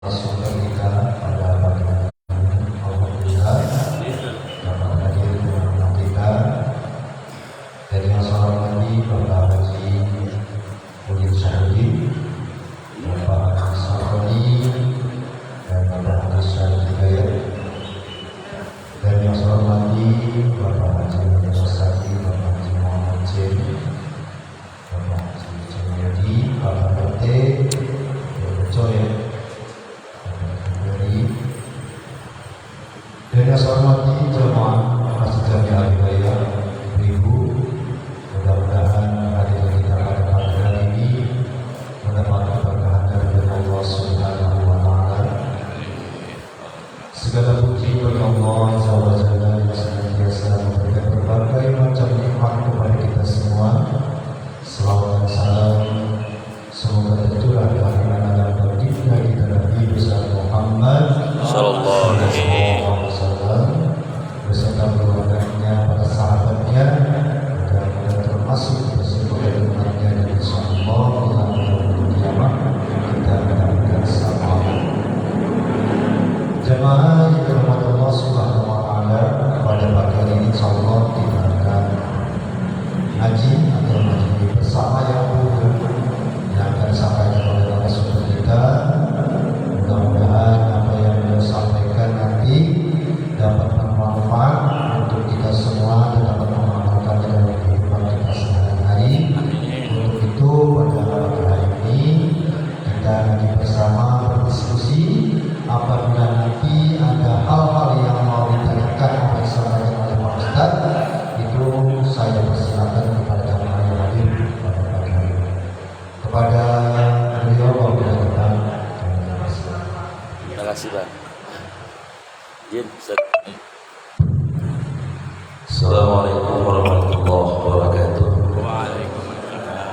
Masukkan kita pada pagi hari ini, alhamdulillah dapat hadir di rumah kita dari masalah lagi Bapak Haji Udin Syahudi, Bapak Haji Saroni, dan Bapak Haji Syahid Hidayat, dan yang saya hormati Bapak Haji Muhammad, Bapak Haji Muhammad Jen, Bapak Haji Jemedi, Bapak RT, Bapak Joy, dan yang saya hormati jemaah Masjid Jami Al-Hidayah, Ibu, mudah-mudahan hadir kita pada pagi hari ini mendapat keberkahan dari Allah Subhanahu wa Ta'ala. Segala puji bagi Allah Azza wa Jalla yang senantiasa memberikan berbagai macam nikmat kepada kita semua. Selawat dan salam semoga tercurah di akhirat dalam baginda kita Nabi besar Muhammad sallallahu alaihi wasallam beserta keluarganya, para sahabatnya, dan termasuk bersama umatnya, dan insyaallah ila yaumil qiyamah kita mendapatkan syafaat. Jemaah yang dirahmati Allah Subhanahu wa Ta'ala, pada pagi hari ini insyaallah kita akan ngaji atau ngaji bersama yang akan disampaikan oleh narasumber kita. Mudah-mudahan apa yang beliau sampaikan nanti dapat bermanfaat untuk kita semua dan dapat mengamalkan dalam kehidupan kita sehari-hari. Untuk itu pada pagi hari ini kita ngaji bersama, berdiskusi. Apabila nanti ada hal-hal yang mau ditanyakan atau disampaikan oleh Pak Ustaz, itu saya persilakan kepada jamaah yang hadir pada pagi hari ini. Kepada beliau wabillahi taufiq. Terima kasih Bang. Assalamualaikum warahmatullahi wabarakatuh. Waalaikumsalam.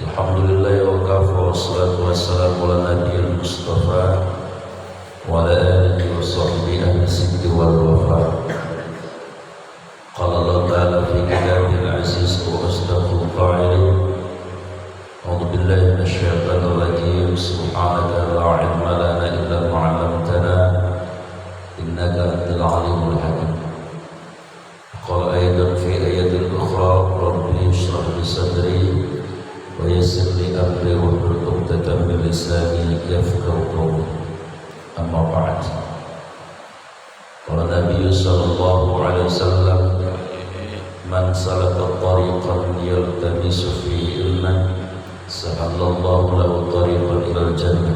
Alhamdulillah wa kafa wassalatu wassalamu ala nabiyil mustafa wa ala alihi wa sahbihi ahli sidqi wal wafa. Qala Allah ta'ala fi kitabil aziz wa asdaqul qa'ilin. A'udzu billahi minasyaitonir rajim. Subhanaka la ilma lana illa ma 'allamtana innaka antal alimul hakim. Qala ayatan fi ayatin ukhra rabbi ishrah li sadri wa yassir li amri wahlul 'uqdatam min lisani yafqahu qawli. Amma ba'd. Qala Nabi sallallahu alaihi wasallam, man salaka tariqan yaltamisu fihi ilman sahalallahu lahu tariqan ilal jannah.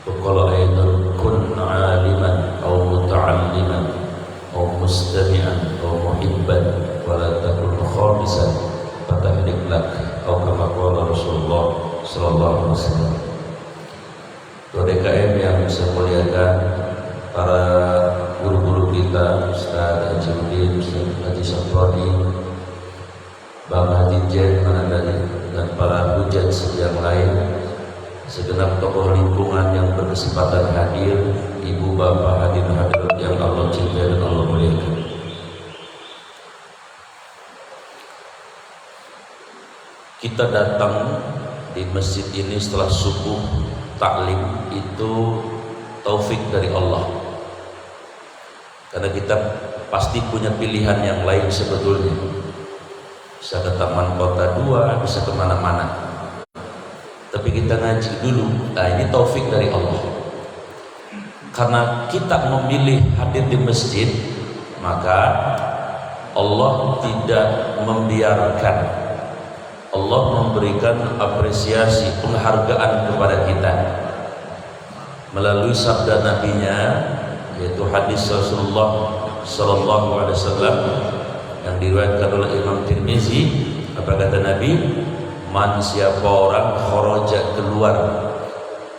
Wa qala ayatan kun 'aliman aw muta'alliman aw mustami'an aw muhibban wa la takun khamisan fatahlik lak, atau kama qala Rasulullah sallallahu alaihi wasallam. DKM yang saya muliakan, para guru-guru kita, Ustaz Haji Udin, Ustaz Haji Saroni, Bang Haji Jen, dan para hujat yang lain, segenap tokoh lingkungan yang berkesempatan hadir, ibu bapak hadirin hadirat yang Allah cintai dan Allah muliakan. Kita datang di masjid ini setelah subuh taklim itu taufik dari Allah, karena kita pasti punya pilihan yang lain sebetulnya. Bisa ke Taman Kota 2, bisa kemana-mana, tapi kita ngaji dulu. Nah, ini taufik dari Allah. Karena kita memilih hadir di masjid, maka Allah tidak membiarkan, Allah memberikan apresiasi, penghargaan kepada kita melalui sabda nabinya, yaitu hadis Rasulullah sallallahu alaihi wasallam yang diriwayatkan oleh Imam Tirmizi. Apa kata Nabi? Man, siapa orang kharaja, keluar,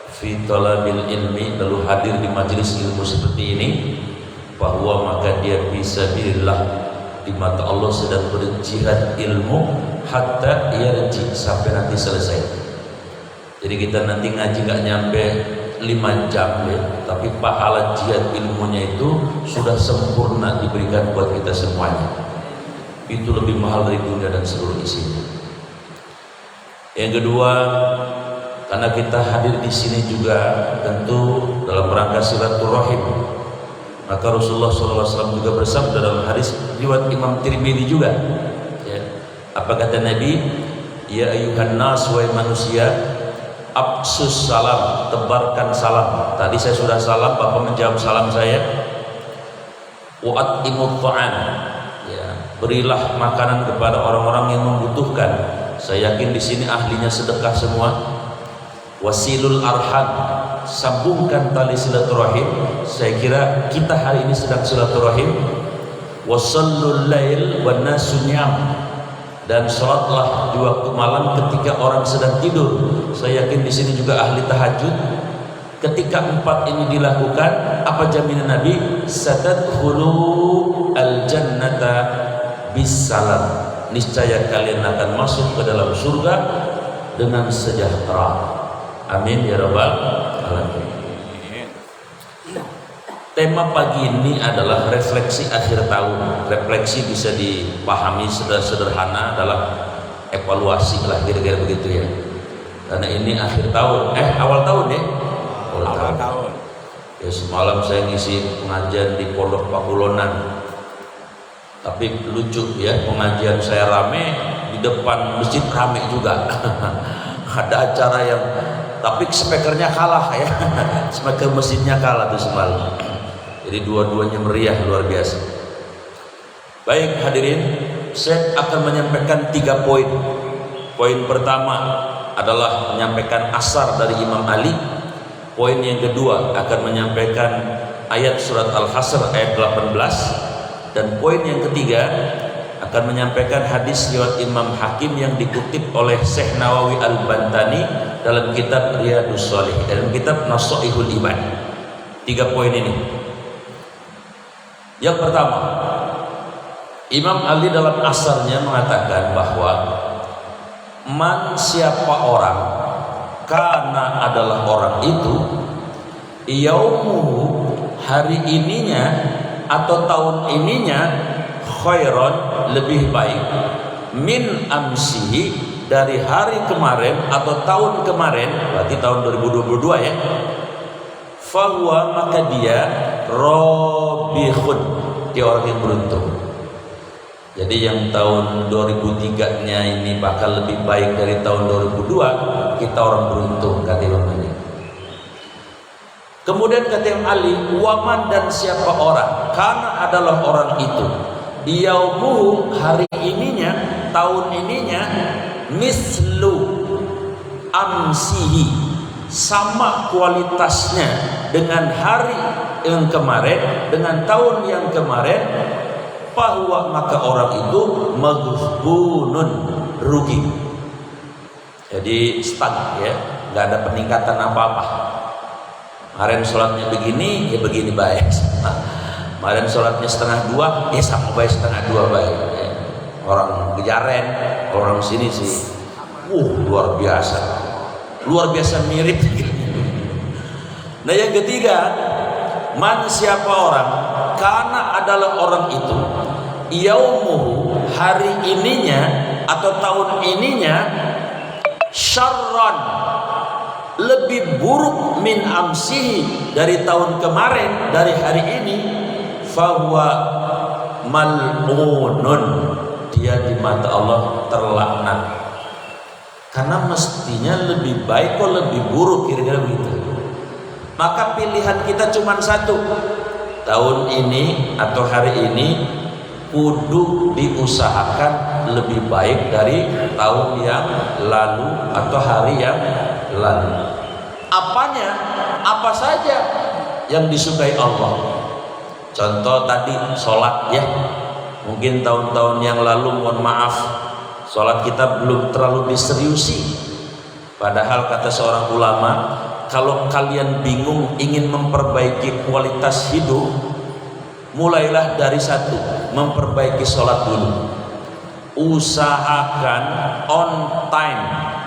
fi talabil ilmi, lalu hadir di majelis ilmu seperti ini, bahwa maka dia fisabilillah, di mata Allah sedang berjihad ilmu, hatta yarji, sampai nanti selesai. Jadi kita nanti ngaji gak nyampe 5 jam ya, tapi pahala jihad ilmunya itu sudah sempurna diberikan buat kita semuanya. Itu lebih mahal dari dunia dan seluruh isinya. Yang kedua, karena kita hadir di sini juga tentu dalam rangka silaturahim. Maka Rasulullah SAW juga bersabda dalam hadis riwayat Imam Tirmidzi juga, ya. Apa kata Nabi? Ya ayyuhan nas, wahai manusia, absus salam, tebarkan salam. Tadi saya sudah salam, Bapak menjawab salam saya. Wa at'imut ta'am, ya, berilah makanan kepada orang-orang yang membutuhkan. Saya yakin di sini ahlinya sedekah semua. Wasilul arham, sambungkan tali silaturahim. Saya kira kita hari ini sedang silaturahim. Wasallul lail wan nasu niyam, dan sholatlah di waktu malam ketika orang sedang tidur. Saya yakin di sini juga ahli tahajud. Ketika 4 ini dilakukan, apa jaminan Nabi? Satadkhulu al-jannata bisalam, niscaya kalian akan masuk ke dalam surga dengan sejahtera. Amin ya rabbal alamin. Tema pagi ini adalah refleksi akhir tahun. Refleksi bisa dipahami sederhana adalah evaluasi lah, kira-kira begitu ya. Karena ini akhir tahun, awal tahun ya. Awal tahun. Ya, semalam saya ngisi pengajian di Pondok Pakulonan. Tapi lucu ya, pengajian saya rame, di depan masjid rame juga. Ada acara yang, tapi speakernya kalah ya. Speaker masjidnya kalah tuh semalam. Jadi dua-duanya meriah luar biasa. Baik hadirin, saya akan menyampaikan 3 poin. Poin pertama adalah menyampaikan asar dari Imam Ali. Poin yang kedua akan menyampaikan ayat surat Al-Hasr ayat 18. Dan poin yang ketiga akan menyampaikan hadis riwayat Imam Hakim yang dikutip oleh Syekh Nawawi Al-Bantani dalam kitab Riyadhus Shalihin, dalam kitab Nasaihul Iman. 3 poin ini. Yang pertama, Imam Ali dalam asarnya mengatakan bahwa siapa orang, karena adalah orang itu, yaumuhu, hari ininya atau tahun ininya, khairon, lebih baik, min amsihi, dari hari kemarin atau tahun kemarin, berarti tahun 2022 ya. Fahuwa, maka dia robihun, dia orang yang beruntung. Jadi yang tahun 2003 nya ini bakal lebih baik dari tahun 2002, kita orang beruntung, kata Imam Ali. Kemudian kata Imam Ali, waman, dan siapa orang, karena adalah orang itu, yaumuhu, hari ininya, tahun ininya, mislu amsihi, sama kualitasnya dengan hari yang kemarin, dengan tahun yang kemarin, bahwa maka orang itu maghbunun, rugi. Jadi stuck ya, nggak ada peningkatan apa-apa. Kemarin sholatnya begini, ya begini baik. Kemarin sholatnya 1,5, ya sama baik 1,5 baik. Ya. Orang Kejaren, orang sini sih, luar biasa mirip. Nah yang ketiga, siapa orang, karena adalah orang itu, yaumuhu, hari ininya atau tahun ininya, syarran, lebih buruk, min amsihi, dari tahun kemarin, dari hari ini, fahuwa mal'unun, dia di mata Allah terlaknat. Karena mestinya lebih baik kok lebih buruk, kira-kira begitu. Maka pilihan kita cuma satu, tahun ini atau hari ini kudu diusahakan lebih baik dari tahun yang lalu atau hari yang lalu. Apanya? Apa saja yang disukai Allah. Contoh tadi sholat ya, mungkin tahun-tahun yang lalu, mohon maaf, sholat kita belum terlalu diseriusi. Padahal kata seorang ulama, kalau kalian bingung ingin memperbaiki kualitas hidup, mulailah dari satu, memperbaiki sholat dulu. Usahakan on time,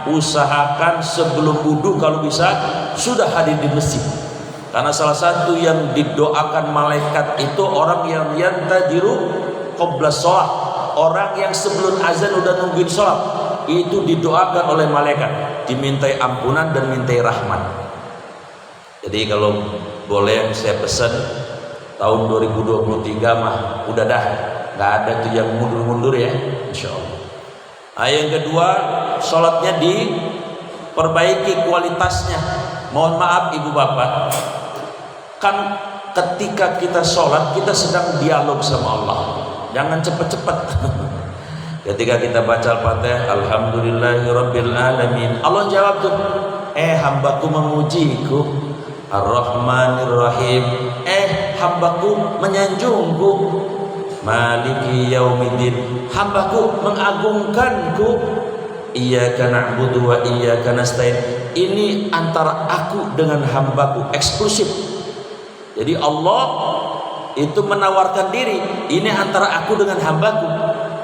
usahakan sebelum wudu kalau bisa sudah hadir di masjid. Karena salah satu yang didoakan malaikat itu orang yang yantajiru qabla sholat, orang yang sebelum azan udah nungguin sholat, itu didoakan oleh malaikat. dimintai ampunan dan mintai rahmat. Jadi kalau boleh saya pesan tahun 2023 mah udah dah, nggak ada tuh yang mundur-mundur ya, insya Allah. Nah, yang kedua, sholatnya diperbaiki kualitasnya. Mohon maaf ibu bapak, kan ketika kita sholat kita sedang dialog sama Allah, jangan cepet-cepet. Ketika kita baca Al-Fatihah, Alhamdulillahirabbil alamin, Allah jawab tuh, hambaku memujiku, Ar-Rahmanir-Rahim, hambaku menyanjungku, Maliki yaumiddin, hambaku mengagungkanku, Iyyaka na'budu wa iyyaka nasta'in. Ini antara aku dengan hambaku, eksklusif. Jadi Allah itu menawarkan diri, ini antara aku dengan hambaku.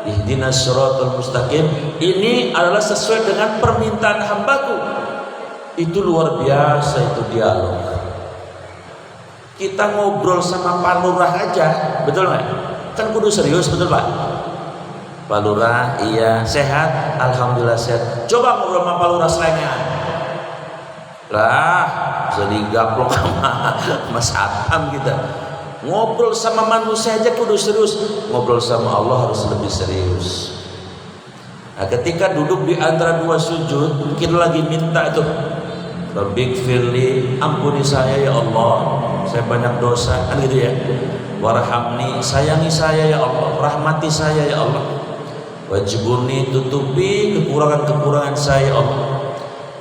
Ihdinas siratal mustaqim, ini adalah sesuai dengan permintaan hambaku. Itu luar biasa, itu dialog. Kita ngobrol sama Pak Lurah aja, betul nggak? Kan kudu serius, betul Pak? Pak Lurah, iya, sehat, alhamdulillah sehat. Coba ngobrol sama Pak Lurah selengean. Lah, jadi gaplok sama Mas Atam kita. Ngobrol sama manusia aja kudu serius, ngobrol sama Allah harus lebih serius. Nah, ketika duduk di antara dua sujud, kita lagi minta itu, Rabbighfirli, ampuni saya ya Allah, saya banyak dosa, kan gitu ya. Warhamni, sayangi saya ya Allah, rahmati saya ya Allah. Wajibuni, tutupi kekurangan-kekurangan saya ya Allah.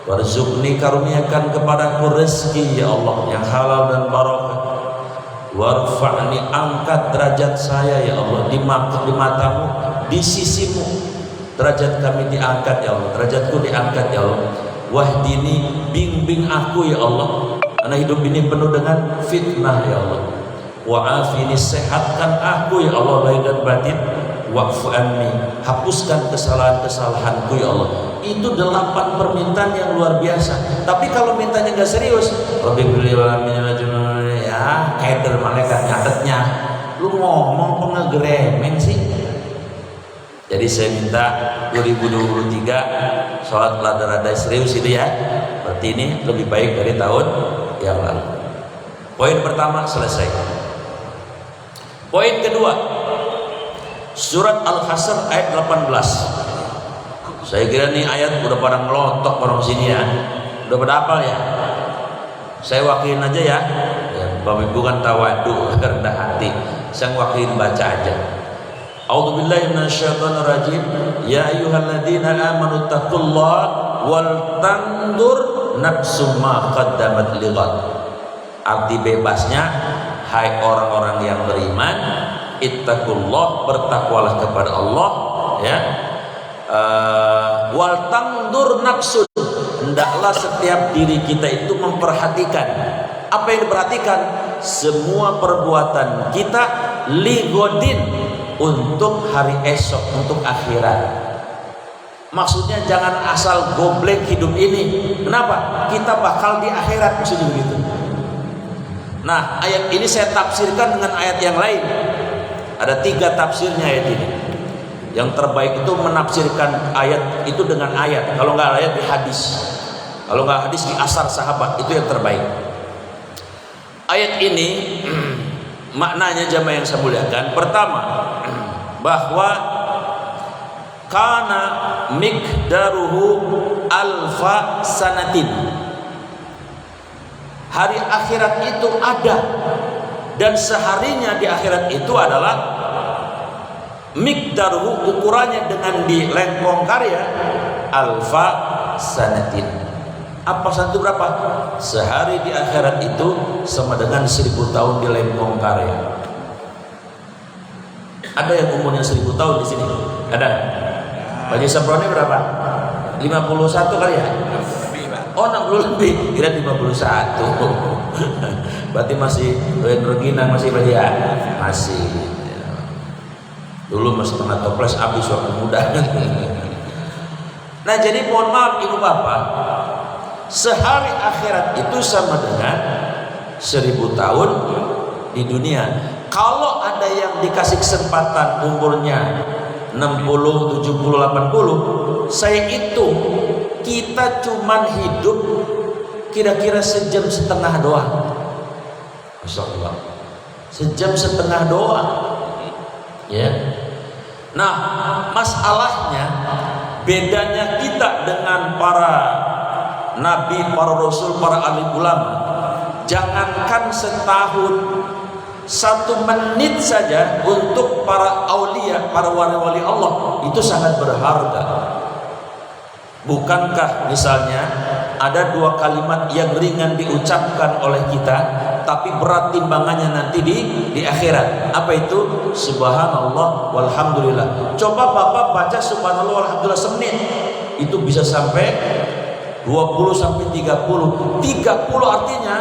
Warzuqni, karuniakan kepadaku rezeki ya Allah yang halal dan barakah. Warfa'ni, angkat derajat saya ya Allah di matamu, di sisimu. Derajat kami diangkat ya Allah, derajatku diangkat ya Allah. Wahdini, bimbing aku ya Allah, karena hidup ini penuh dengan fitnah ya Allah. Wa'afini, sehatkan aku ya Allah lahir dan batin. Wa'fu anni, hapuskan kesalahan-kesalahanku ya Allah. Itu 8 permintaan yang luar biasa. Tapi kalau mintanya nggak serius, ya kayak dari malaikat nyatetnya, lu ngomong kok ngegremeng sih. Jadi saya minta 2023 sholat rada-rada serius itu ya. Berarti ini lebih baik dari tahun yang lalu. Poin pertama selesai. Poin kedua, surat Al-Hasr ayat 18. Saya kira nih ayat udah pada ngelotok orang sini ya. Udah pada hafal ya. Saya wakilin aja ya. Bapak Ibu kan tawadu, rendah hati. Saya wakilin baca aja. A'udzubillahi minasyaitonir rajim. Ya ayyuhalladzina amanu taqullaha wal tandur nafsum ma qaddamat lighad. Arti bebasnya, hai orang-orang yang beriman, ittaqullah, bertakwalah kepada Allah ya. Wal tandur nafsun, hendaklah setiap diri kita itu memperhatikan. Apa yang diperhatikan? Semua perbuatan kita ligodin, untuk hari esok, untuk akhirat. Maksudnya jangan asal goblek hidup ini. Kenapa? Kita bakal di akhirat, maksudnya begitu. Nah, ayat ini saya tafsirkan dengan ayat yang lain. Ada 3 tafsirnya ayat ini. Yang terbaik itu menafsirkan ayat itu dengan ayat. Kalau nggak ayat di hadis. Kalau nggak hadis di asar sahabat, itu yang terbaik. Ayat ini maknanya jamaah yang saya muliakan. Pertama, bahwa kana miqdaruhu alfa sanatin. Hari akhirat itu ada, dan seharinya di akhirat itu adalah miqdaruhu, ukurannya dengan di lengkong karya, alfa sanatin. Apa satu berapa? Sehari di akhirat itu sama dengan 1000 tahun di lengkong karya. Ada yang umurnya 1000 tahun di sini? Ada? Pak Haji Saproni berapa? 51 kali ya? Oh, 60 lebih. Kira 51. Berarti masih Regina masih Pak ya? Masih. Dulu masih tengah toples, habis waktu muda. Nah, jadi mohon maaf ibu bapak, sehari akhirat itu sama dengan 1000 tahun di dunia. Kalau ada yang dikasih kesempatan umurnya 60, 70, 80, saya hitung kita cuman hidup kira-kira sejam setengah doang. Masya Allah, sejam setengah doang ya. Nah, masalahnya bedanya kita dengan para nabi, para rasul, para alim ulama, jangankan setahun, 1 menit saja untuk para aulia, para wali-wali Allah itu sangat berharga. Bukankah misalnya ada 2 kalimat yang ringan diucapkan oleh kita tapi berat timbangannya nanti di akhirat? Apa itu? Subhanallah walhamdulillah. Coba Bapak baca subhanallah walhamdulillah semenit, itu bisa sampai 20 sampai 30. 30 artinya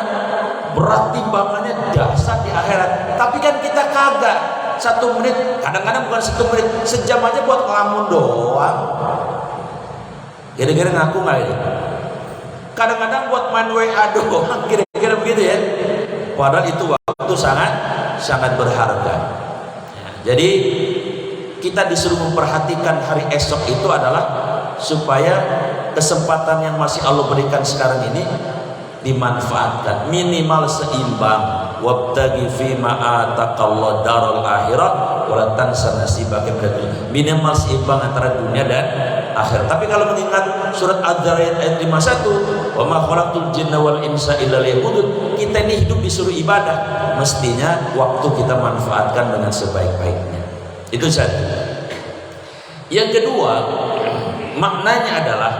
berat timbangannya dahsyat di akhirat. Tapi kan kita kagak. 1 menit, kadang-kadang bukan 1 menit, sejam aja buat ngelamun doang. Kira-kira ngaku nggak ini? Kadang-kadang buat main WA doang, kira-kira begitu ya. Padahal itu waktu sangat berharga. Jadi kita disuruh memperhatikan hari esok itu adalah supaya kesempatan yang masih Allah berikan sekarang ini dimanfaatkan, minimal seimbang. Wabtaghi fima ataqallahu darul akhirah wa la tansa nasibaka minad dunya. Minimal seimbang antara dunia dan akhirat. Tapi kalau mengingat surat Az-Zariyat ayat 51, wa ma khalaqtul jinna wal insa illa liya'budun, kita ini hidup disuruh ibadah, mestinya waktu kita manfaatkan dengan sebaik-baiknya. Itu satu. Yang kedua, maknanya adalah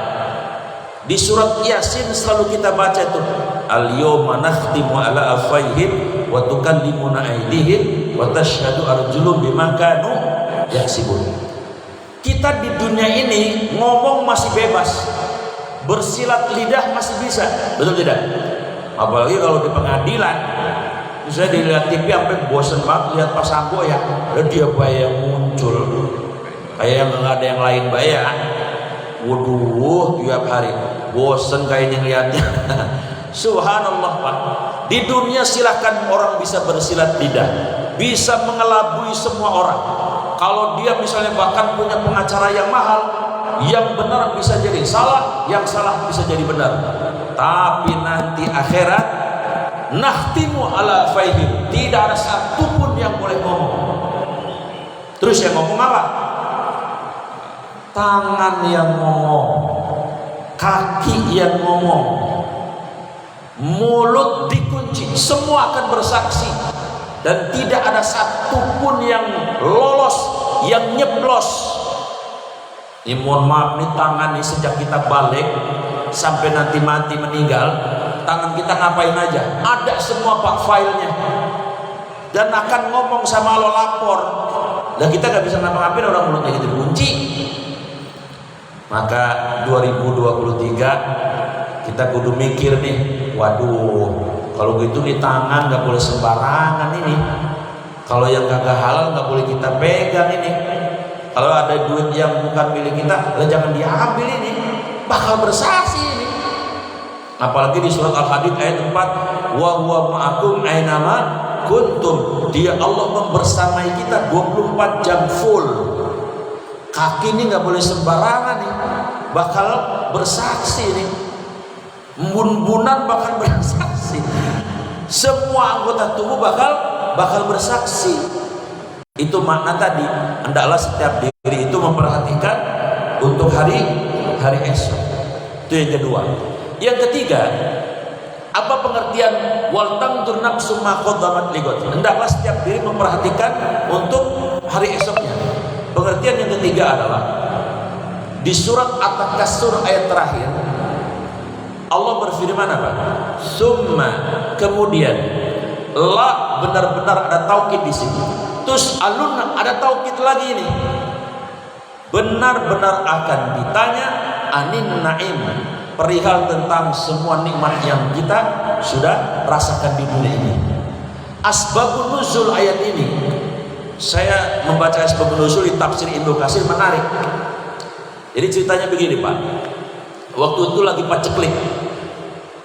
di surat Yasin selalu kita baca itu, al-yawma nakhtimu ala afwahihim wa tukallimuna aydihim wa tashhadu arjuluhum bima kanu yaksibun. Kita di dunia ini ngomong masih bebas, bersilat lidah masih bisa, betul tidak? Apalagi kalau di pengadilan, saya dilihat TV sampai bosan banget lihat Pak Sambo ya, dia bayar muncul, kayak yang nggak ada yang lain bayar. Waduh, tiap hari bosan kayaknya ngeliatnya. Subhanallah Pak, di dunia silahkan orang bisa bersilat lidah, bisa mengelabui semua orang. Kalau dia misalnya bahkan punya pengacara yang mahal, yang benar bisa jadi salah, yang salah bisa jadi benar. Tapi nanti akhirat, nakhtimu ala faihim, tidak ada satupun yang boleh ngomong. Terus yang ngomong apa? Tangan yang ngomong, kaki yang ngomong, mulut dikunci, semua akan bersaksi. Dan tidak ada satupun yang lolos, yang nyeplos. Ini mohon maaf nih, tangan nih sejak kita balik sampai nanti mati meninggal, tangan kita ngapain aja? Ada semua Pak filenya. Dan akan ngomong sama lo lapor. Dan kita gak bisa ngapa-ngapain orang mulutnya gitu dikunci. Maka 2023 kita kudu mikir nih, waduh, kalau gitu nih tangan gak boleh sembarangan ini. Kalau yang kagak halal gak boleh kita pegang ini. Kalau ada duit yang bukan milik kita, jangan diambil ini, bakal bersaksi ini. Apalagi di surat Al-Hadid ayat 4, wa huwa ma'akum ainama kuntum, dia Allah membersamai kita 24 jam full. Kaki ini nggak boleh sembarangan nih, bakal bersaksi nih. Embun-embunan bakal bersaksi. Semua anggota tubuh bakal bersaksi. Itu makna tadi, hendaklah setiap diri itu memperhatikan untuk hari esok. Itu yang kedua. Yang ketiga, apa pengertian wal tangdur nafsum ma qaddamat ligot? Hendaklah setiap diri memperhatikan untuk hari esoknya. Pengertian yang ketiga adalah di surat At-Takatsur ayat terakhir, Allah berfirman apa? Summa, kemudian, la, benar-benar ada taukid di sini. Terus alun, ada taukid lagi ini. Benar-benar akan ditanya anin naim, perihal tentang semua nikmat yang kita sudah rasakan di dunia ini. Asbabun nuzul ayat ini, saya membaca asbabun nuzul di tafsir Ibnu Katsir, menarik. Jadi ceritanya begini Pak, waktu itu lagi paceklik,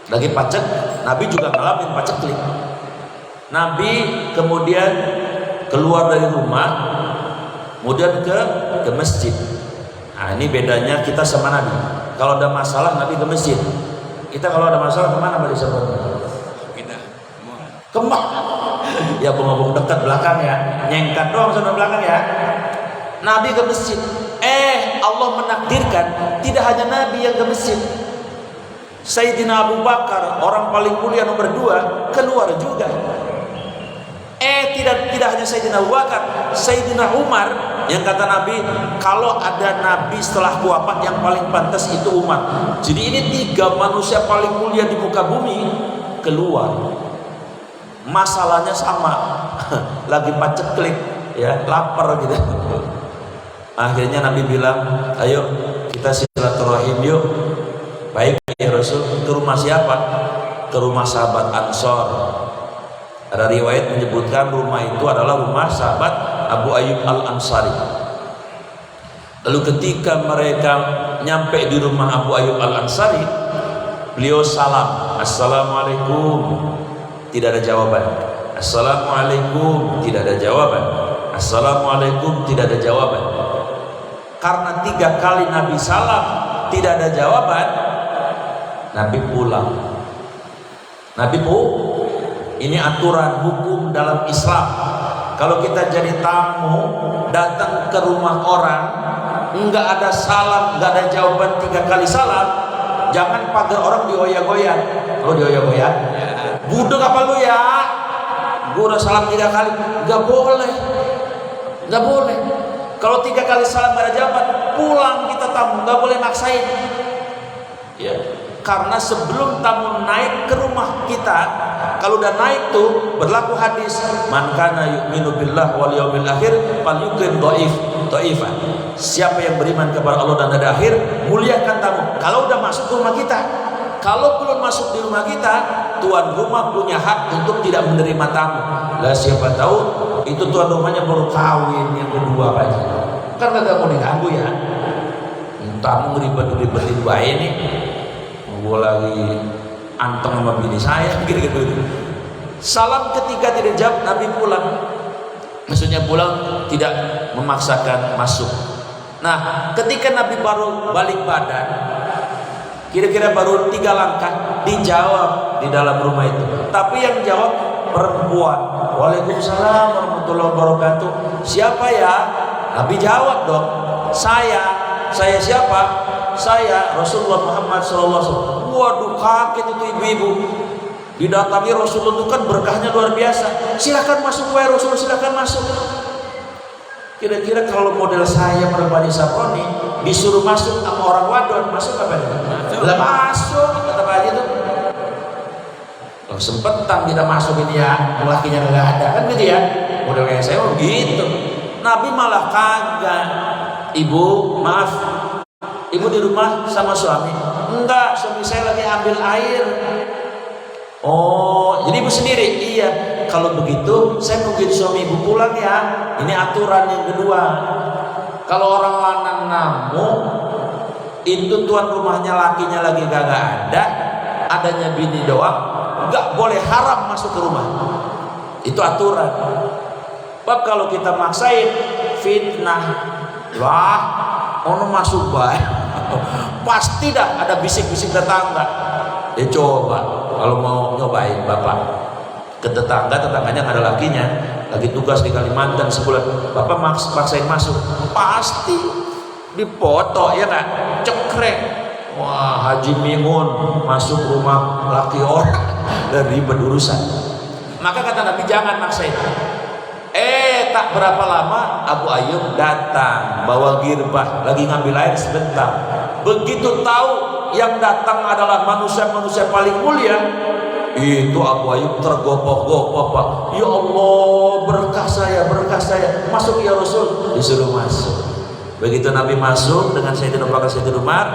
Nabi juga ngalamin paceklik. Nabi kemudian keluar dari rumah, kemudian ke masjid. Nah ini bedanya kita sama Nabi. kalau ada masalah Nabi ke masjid. Kita kalau ada masalah kemana Mbak Lisa? Kita Kemana? Ya bengong dekat belakang ya, nyengkat doang sana belakang ya. Nabi ke masjid. Allah menakdirkan tidak hanya Nabi yang ke masjid. Sayyidina Abu Bakar, orang paling mulia nomor 2, keluar juga. Tidak hanya Sayyidina Abu Bakar, Sayyidina Umar, yang kata Nabi, kalau ada Nabi setelah wafat yang paling pantas itu Umar. Jadi ini 3 manusia paling mulia di muka bumi keluar. Masalahnya sama, lagi paceklik, ya lapar gitu. Akhirnya Nabi bilang, ayo kita silaturahim yuk. Baik ya Rasul, ke rumah siapa? Ke rumah sahabat Ansor. Ada riwayat menyebutkan rumah itu adalah rumah sahabat Abu Ayyub Al-Ansari. Lalu ketika mereka nyampe di rumah Abu Ayyub Al-Ansari, beliau salam, Assalamualaikum. Tidak ada jawaban. Assalamualaikum, tidak ada jawaban. Assalamualaikum, tidak ada jawaban. Karena 3 kali Nabi salam tidak ada jawaban, Nabi pulang. Ini aturan hukum dalam Islam. Kalau kita jadi tamu datang ke rumah orang, enggak ada salam, enggak ada jawaban 3 kali salam, jangan pagar orang dioyak-oyak. Kalau dioyak-oyak, budek apa lu ya? Gua udah salam 3 kali, enggak boleh. Enggak boleh. Kalau 3 kali salam enggak ada jawaban, pulang kita tamu, enggak boleh maksain. Ya. Karena sebelum tamu naik ke rumah kita, kalau udah naik tuh berlaku hadis, man kana yu'minu billah wal yaumil akhir falyukrim dhaifan. Siapa yang beriman kepada Allah dan hari akhir, muliakan tamu. Kalau udah masuk ke rumah kita, kalau belum masuk di rumah kita, tuan rumah punya hak untuk tidak menerima tamu. Lah siapa tahu itu tuan rumahnya baru kawin yang kedua aja. Kan kagak mau diganggu ya. Tamu ribet-ribetin bae nih. Gue lagi anteng sama bini saya gitu. Salam ketiga tidak jawab, Nabi pulang. Maksudnya pulang tidak memaksakan masuk. Nah, ketika Nabi baru balik badan, kira-kira baru 3 langkah, dijawab di dalam rumah itu. Tapi yang jawab perempuan. Waalaikumsalam warahmatullahi wabarakatuh. Siapa ya? Nabi jawab dong. Saya siapa? Saya Rasulullah Muhammad SAW. Waduh, kaget itu ibu-ibu. Didatangi Rasulullah itu kan berkahnya luar biasa. Silakan masuk wahai Rasul, silakan masuk. Kira-kira kalau model saya Bani Saproni disuruh masuk sama orang wadon, masuk apa ya? Masuk, kata Pak Haji itu. Sempetan kita masuk ini ya, lakinya nggak ada kan gitu ya. Model kayak saya gitu. Nabi malah kagak. Ibu, maaf. Ibu di rumah sama suami? Enggak, suami saya lagi ambil air. Oh, jadi ibu sendiri? Iya. Kalau begitu, saya nungguin suami ibu pulang ya. Ini aturan yang kedua. Kalau orang lanang namu, itu tuan rumahnya lakinya lagi kagak ada, adanya bini doang, enggak boleh haram masuk ke rumah. Itu aturan. Bab kalau kita maksain, fitnah. Wah, ono masuk baik. Pasti dah ada bisik-bisik tetangga. Dia coba kalau mau nyobain bapak ke tetangganya nggak ada lakinya, lagi tugas di Kalimantan sebulan, bapak maksain masuk, pasti dipoto ya nggak, cekrek. Wah, Haji Mimun masuk rumah laki orang dan ribet urusan. Maka kata Nabi jangan maksain. Tak berapa lama Abu Ayyub datang bawa girbah, lagi ngambil air sebentar. Begitu tahu yang datang adalah manusia-manusia paling mulia, itu Abu Ayyub tergopoh-gopoh, Pak. Ya Allah, berkah saya, masuk ya Rasul. Disuruh masuk. Begitu Nabi masuk dengan Sayyidina Abu Bakar, Sayyidina Umar,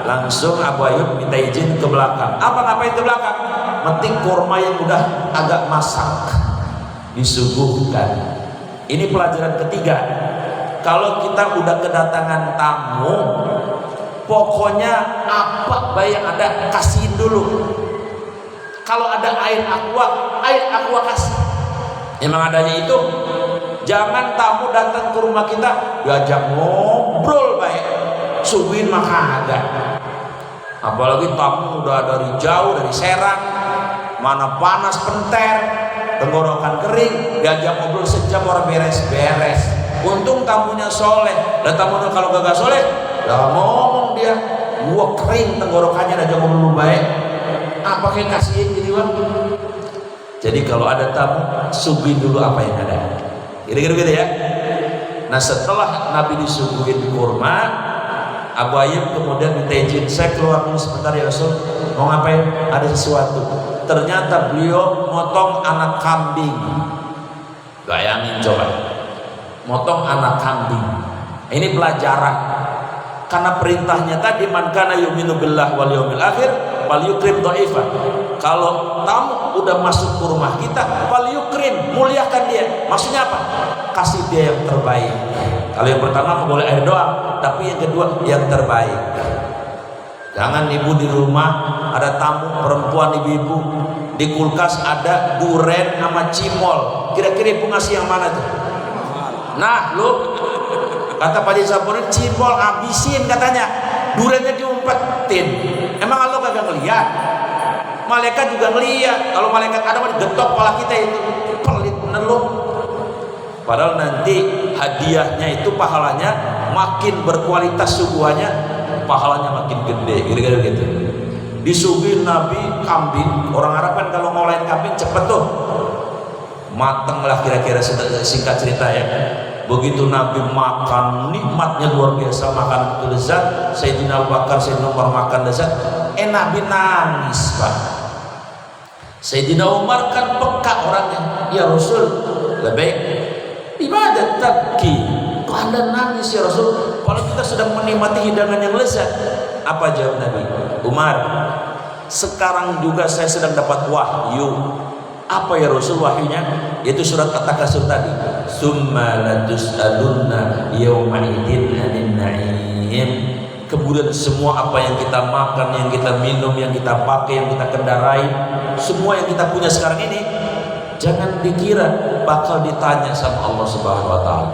langsung Abu Ayyub minta izin ke belakang. Ngapain ke belakang? Metik kurma yang udah agak masak, disuguhkan. Ini pelajaran ketiga. Kalau kita udah kedatangan tamu, pokoknya apa baik yang ada kasihin dulu. Kalau ada air aqua kasih. Emang adanya itu. Jangan tamu datang ke rumah kita diajak ngobrol baik, suguhin mah kagak. Apalagi tamu udah dari jauh, dari Serang, mana panas penter, tenggorokan kering, diajak ngobrol sejam orang beres-beres. Untung tamunya soleh. Dan tamunya kalau gak soleh, udah ngomong dia, gua kering tenggorokannya, diajak ngobrol baik. Apa kayak kasihin jadi bang? Jadi kalau ada tamu, suguhin dulu apa yang ada. Kira-kira gitu ya. Nah setelah Nabi disuguhin kurma, Abu Ayyub kemudian minta izin, saya keluar dulu sebentar ya Rasul. Mau ngapain? Ada sesuatu. Ternyata beliau motong anak kambing. Bayangin coba, motong anak kambing. Ini pelajaran. Karena perintahnya tadi, man kana yu'minu billah wal yawmil akhir falyukrim dhaifah. Kalau tamu udah masuk ke rumah kita, falyukrim, muliakan dia. Maksudnya apa? Kasih dia yang terbaik. Kalau yang pertama boleh air doang, tapi yang kedua yang terbaik. Jangan ibu di rumah ada tamu perempuan, ibu-ibu di kulkas ada duren sama cimol. Kira-kira ibu ngasih yang mana tuh? Nah, lu kata Pak Jisapuri, cimol habisin katanya, durennya diumpetin. Emang Allah kagak ngeliat? Malaikat juga ngeliat. Kalau malaikat ada mah digetok kepala kita itu. Pelit bener lu. Padahal nanti hadiahnya itu pahalanya makin berkualitas, suguhannya pahalanya makin gede. Kira-kira gitu. Disuguhin Nabi kambing. Orang Arab kan kalau ngolahin kambing cepet tuh, mateng lah kira-kira, singkat cerita ya. Begitu Nabi makan, nikmatnya luar biasa, makan itu lezat. Sayyidina Abu Bakar, Sayyidina Umar makan lezat. Nabi nangis pak. Sayyidina Umar kan peka orangnya. Ya Rasul, lebih ibadat tabki. Kok anda nangis ya Rasul? Kalau kita sedang menikmati hidangan yang lezat. Apa jawab Nabi? Umar, sekarang juga saya sedang dapat wahyu. Apa ya Rasul wahyunya? Yaitu surat At-Takasur tadi. Summa latus'alunna yawma idzin 'anil na'im. Kemudian semua apa yang kita makan, yang kita minum, yang kita pakai, yang kita kendarai, semua yang kita punya sekarang ini, jangan dikira bakal ditanya sama Allah Subhanahu wa taala.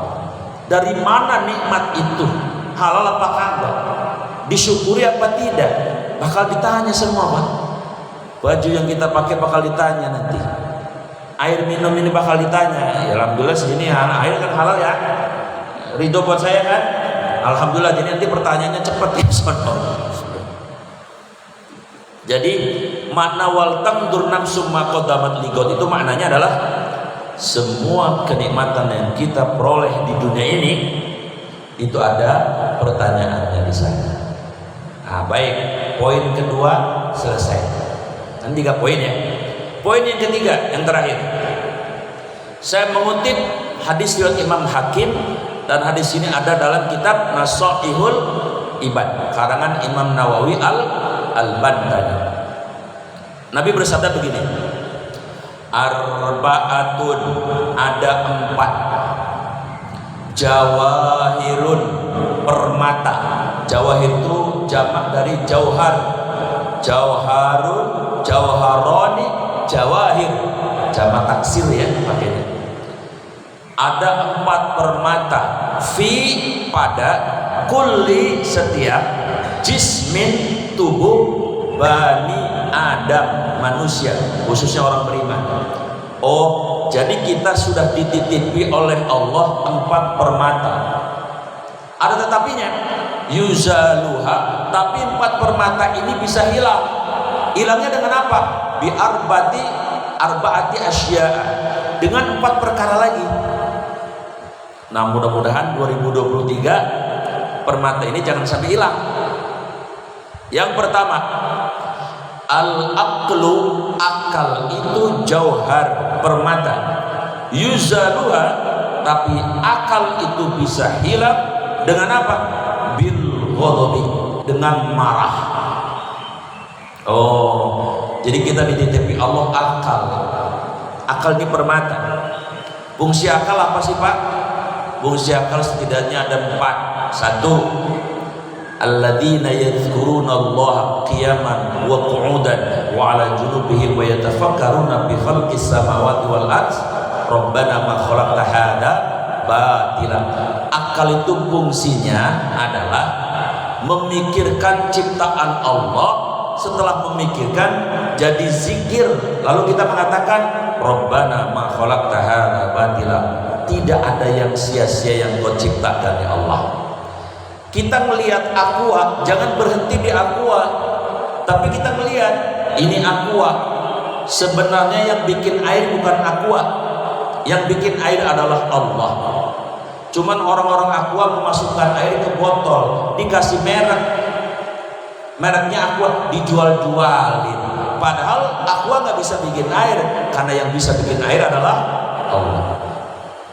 Dari mana nikmat itu? Halal apa kagak? Disyukuri apa tidak? Bakal ditanya semua, Pak. Baju yang kita pakai bakal ditanya nanti. Air minum ini bakal ditanya. Ya, alhamdulillah sini air kan halal ya. Ridho buat saya kan? Alhamdulillah. Jadi nanti pertanyaannya cepat ya. Jadi makna wal tangdur nafsum ma qaddamat ligot itu maknanya adalah semua kenikmatan yang kita peroleh di dunia ini itu ada pertanyaannya di sana. Nah, baik, poin kedua selesai. Kan 3 poin ya. Poin yang ketiga, yang terakhir. Saya mengutip hadis riwayat Imam Hakim, dan hadis ini ada dalam kitab Nasaihul Ibad karangan Imam Nawawi Al-Bandani. Nabi bersabda begini, arba'atun, ada 4, jawahirun, permata. Jawahir itu jamak dari jauhar. Jauharun, jauharoni, jawahir, jamak taksir ya makanya. Ada 4 permata, fi, pada, kulli, setiap, jismin, tubuh, bani Adam, manusia, khususnya orang beriman. Oh, jadi kita sudah dititipi oleh Allah 4 permata. Ada tetapinya, yuzaluha, tapi 4 permata ini bisa hilang. Hilangnya dengan apa? Bi arbaati asya, dengan 4 perkara lagi. Nah, mudah-mudahan 2023 permata ini jangan sampai hilang. Yang pertama, al-aqlu, akal itu jauhar, permata. Yuzaluha, tapi akal itu bisa hilang dengan apa? Bil ghadabi, dengan marah. Oh, jadi kita dititipi Allah akal. Akal ini permata. Fungsi akal apa sih Pak? Fungsi akal setidaknya ada 4. 1, alladzina yadhkuruna Allah qiyaman wa qu'udan wa 'ala junubihim wa yatafakkaruna fi khalqis samawati wal ardh rabbana ma khalaqta hadza batila. Akal itu fungsinya adalah memikirkan ciptaan Allah, setelah memikirkan jadi zikir, lalu kita mengatakan Rabbana ma khalaqta hadza batila, tidak ada yang sia-sia yang Kau ciptakan ya Allah. Kita melihat aqua, jangan berhenti di aqua, tapi kita melihat ini aqua. Sebenarnya yang bikin air bukan aqua, yang bikin air adalah Allah. Cuman orang-orang aqua memasukkan air ke botol, dikasih merek, mereknya aqua, dijual-jualin. Padahal aqua nggak bisa bikin air, karena yang bisa bikin air adalah Allah.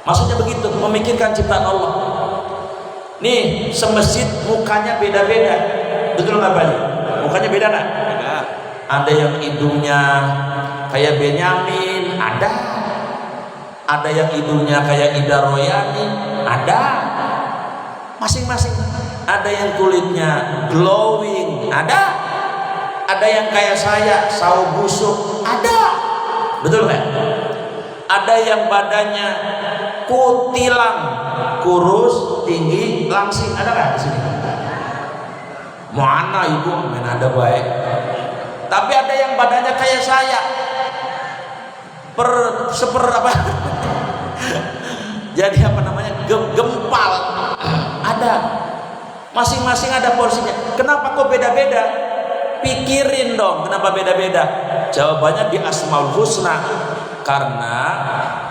Maksudnya begitu, memikirkan ciptaan Allah. Nih, semasjid mukanya beda-beda, betul nggak Pak? Mukanya beda nggak? Beda. Ada yang hidungnya kayak Benyamin, ada. Ada yang hidungnya kayak Ida Royani, ada. Masing-masing. Ada yang kulitnya glowing, ada. Ada yang kayak saya, sawo busuk, ada. Betul nggak? Ada yang badannya kutilang, kurus, tinggi, langsing, ada nggak di sini? Mana ibu? Main ada baik. Tapi ada yang badannya kayak saya, apa? Jadi apa namanya? Gempal. Ada. Masing-masing ada porsinya. Kenapa kok beda-beda? Pikirin dong, kenapa beda-beda? Jawabannya di Asmaul Husna. Karena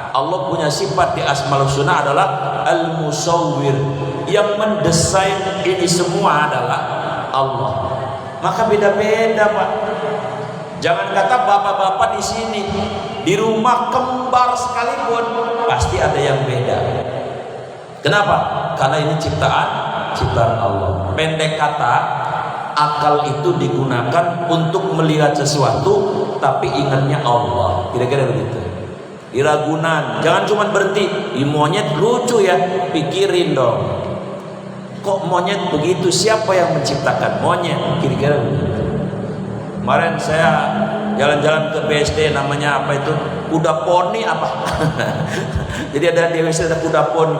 Allah punya sifat di Asmaul Husna adalah Al-Musawwir. Yang mendesain ini semua adalah Allah. Maka beda-beda, Pak. Jangan kata bapak-bapak di sini, di rumah kembar sekalipun pasti ada yang beda. Kenapa? Karena ini ciptaan Allah. Pendek kata, akal itu digunakan untuk melihat sesuatu, tapi ingatnya Allah. Kira-kira begitu. Di Ragunan, jangan cuma berhenti. Di monyet lucu ya, pikirin dong. Kok monyet begitu? Siapa yang menciptakan monyet? Kira-kira begitu. Kemarin saya jalan-jalan ke BSD, namanya apa itu? Kuda poni apa? Jadi ada di BSD ada kuda poni.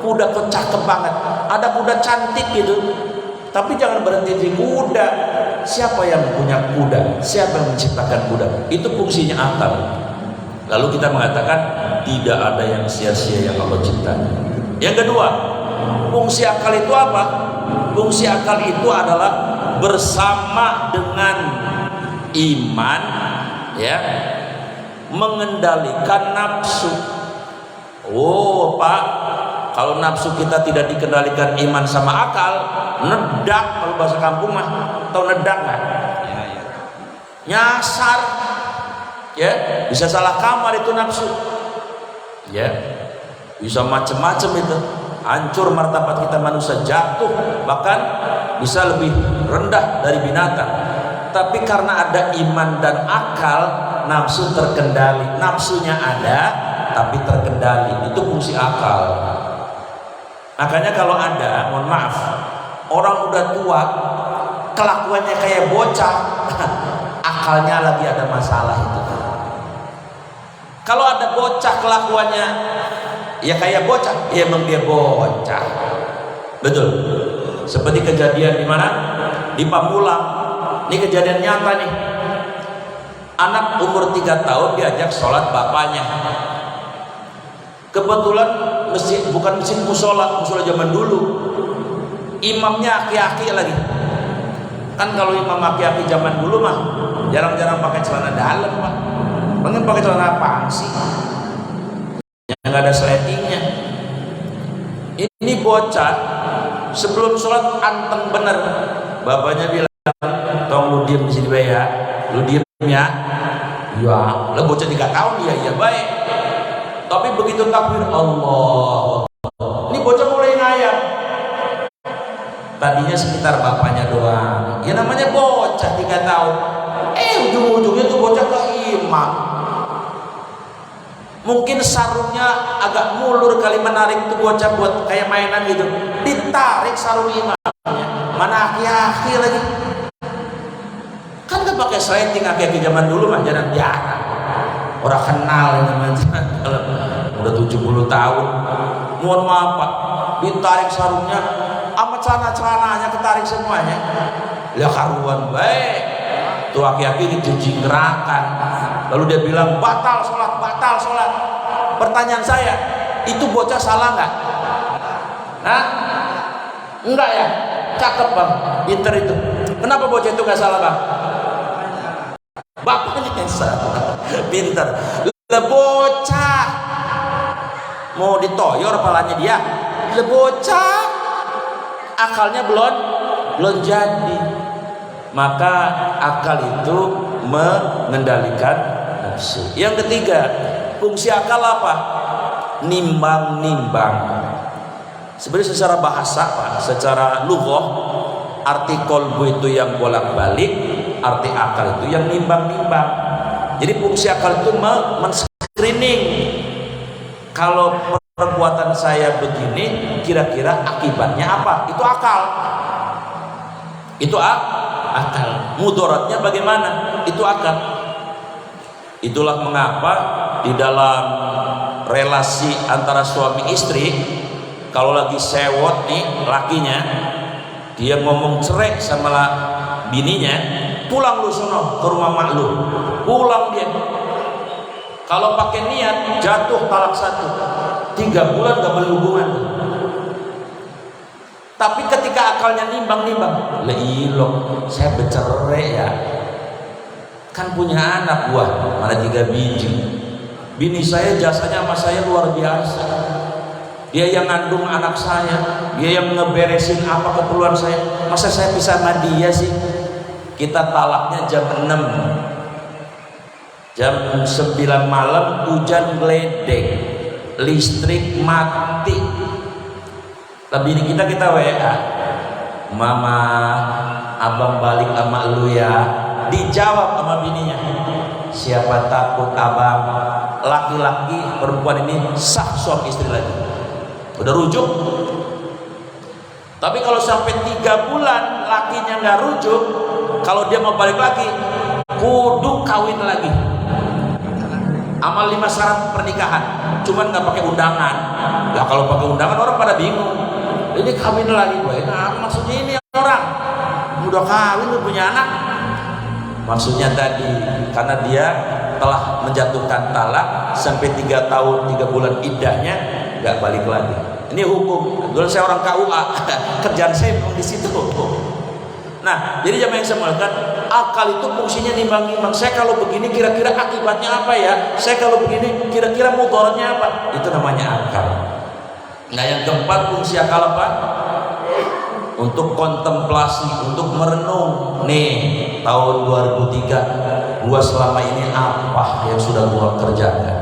Kuda kok cakep banget. Ada kuda cantik gitu. Tapi jangan berhenti di kuda. Siapa yang punya kuda? Siapa yang menciptakan kuda? Itu fungsinya akal. Lalu kita mengatakan tidak ada yang sia-sia yang Allah ciptakan. Yang kedua, fungsi akal itu apa? Fungsi akal itu adalah bersama dengan iman, ya, mengendalikan nafsu. Oh Pak, kalau nafsu kita tidak dikendalikan iman sama akal, nedak, kalau bahasa kampung mah, tahu nedak nggak? Ya, ya. Nyasar, ya, bisa salah kamar itu nafsu, ya, bisa macam-macam itu, hancur martabat kita manusia, jatuh, bahkan bisa lebih rendah dari binatang. Tapi karena ada iman dan akal, nafsu terkendali. Nafsunya ada tapi terkendali, itu fungsi akal. Makanya kalau ada, mohon maaf, orang udah tua kelakuannya kayak bocah, akalnya lagi ada masalah itu. Kalau ada bocah kelakuannya ya kayak bocah, ya emang dia bocah. Betul. Seperti kejadian di mana? Di Pamulang. Ini kejadian nyata nih. Anak umur 3 tahun diajak sholat bapaknya. Kebetulan masjid, bukan masjid musola zaman dulu. Imamnya aki-aki lagi. Kan kalau imam aki-aki zaman dulu mah jarang-jarang pakai celana dalam, Pak. Pengen pakai celana apa sih? Yang nggak ada sletingnya. Ini bocah sebelum sholat anteng bener. Bapaknya bilang, tolong lu diem di sini baik ya, lu diem ya. Ya, lah bocah 3 tahun dia ya baik. Tapi begitu takbir Allah, ini bocah mulai ngayap. Tadinya sekitar bapaknya doang. Ya namanya bocah 3 tahun. Ujung-ujungnya tuh bocah ke imam. Mungkin sarungnya agak mulur kali menarik tuh bocah buat kayak mainan gitu. Ditarik sarung imamnya. Mana aki-aki lagi. Kan gak pakai sleting aki-aki zaman dulu mah jarang-jarang. Orang kenal ini kalau udah 70 tahun. Mohon maaf Pak, ditarik sarungnya sama celana-celananya ketarik semuanya. Lah karuan baik. Tuh aki-aki dicuci gerakan. Lalu dia bilang batal sholat, batal sholat. Pertanyaan saya, itu bocah salah nggak? Hah? Enggak ya? Cakep bang, pinter itu. Kenapa bocah itu nggak salah bang? Bapaknya yang salah, pinter. Lah bocah mau ditoyor kepalanya dia. Lah bocah akalnya belum jadi. Maka akal itu mengendalikan nafsu. Yang ketiga, fungsi akal apa? Nimbang-nimbang. Sebenarnya secara bahasa Pak, secara lughah, arti kolbu itu yang bolak-balik, arti akal itu yang nimbang-nimbang. Jadi fungsi akal itu men-screening. Kalau perbuatan saya begini, kira-kira akibatnya apa? Itu akal. Itu akal. Mudaratnya bagaimana? Itu akal. Itulah mengapa di dalam relasi antara suami istri, kalau lagi sewot nih lakinya, dia ngomong cerai sama bininya, pulang lu sono ke rumah mak lu, pulang dia. Kalau pakai niat jatuh talak 1, 3 bulan gak boleh hubungan. Tapi ketika akalnya nimbang-nimbang, leilok, saya bercerai ya, kan punya anak buah, mana 3 biji. Bini saya jasanya sama saya luar biasa. Dia yang ngandung anak saya, dia yang ngeberesin apa keperluan saya. Masa saya bisa sama dia sih? Kita talaknya jam 6, jam 9 malam, hujan geledek, listrik mati. Tapi ini kita WA, mama abang balik sama lu ya. Dijawab sama bininya, siapa takut abang laki-laki perempuan ini sah suami istri lagi. Udah rujuk. Tapi kalau sampai 3 bulan lakinya nggak rujuk, kalau dia mau balik lagi, kudu kawin lagi. Amal 5 syarat pernikahan, cuman nggak pakai undangan. Lah kalau pakai undangan orang pada bingung. Ini kawin lagi, nah, maksudnya ini orang udah kawin udah punya anak. Maksudnya tadi karena dia telah menjatuhkan talak sampai 3 tahun 3 bulan iddahnya nggak balik lagi. Ini hukum. Dulu saya orang KUA, kerjaan saya memang di situ. Nah, jadi jamaah yang saya muliakan, akal itu fungsinya nimbang-nimbang. Saya kalau begini kira-kira akibatnya apa ya? Saya kalau begini kira-kira mudaratnya apa? Itu namanya akal. Nah, yang keempat fungsi akal apa? Untuk kontemplasi, untuk merenung. Nih, tahun 2003, gua selama ini apa yang sudah gua kerjakan?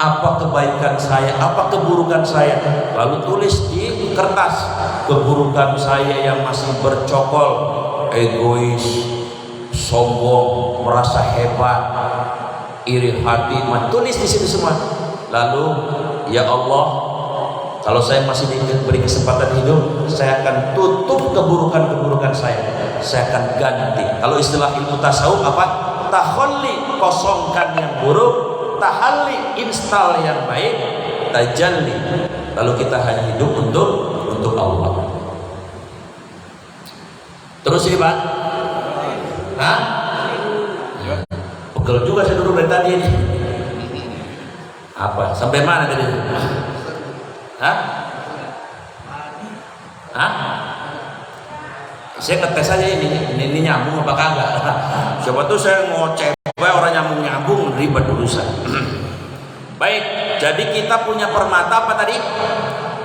Apa kebaikan saya, apa keburukan saya, lalu tulis di kertas. Keburukan saya yang masih bercokol, egois, sombong, merasa hebat, iri hati, tulis di situ semua. Lalu ya Allah, kalau saya masih diberi kesempatan hidup, saya akan tutup keburukan-keburukan saya akan ganti. Kalau istilah ilmu tasawuf apa? Takhalli, kosongkan yang buruk, tahalli, install yang baik, tajalli. Lalu kita hanya hidup untuk Allah. Terus ini Pak, hah? Pegel juga saya duduk dari tadi ini. Apa? Sampai mana tadi? Hah? Hah? Saya ngetes aja ini nyambung apa kagak. Siapa tuh saya ngoceh orang nyambung ribet urusan. Baik, jadi kita punya permata apa tadi?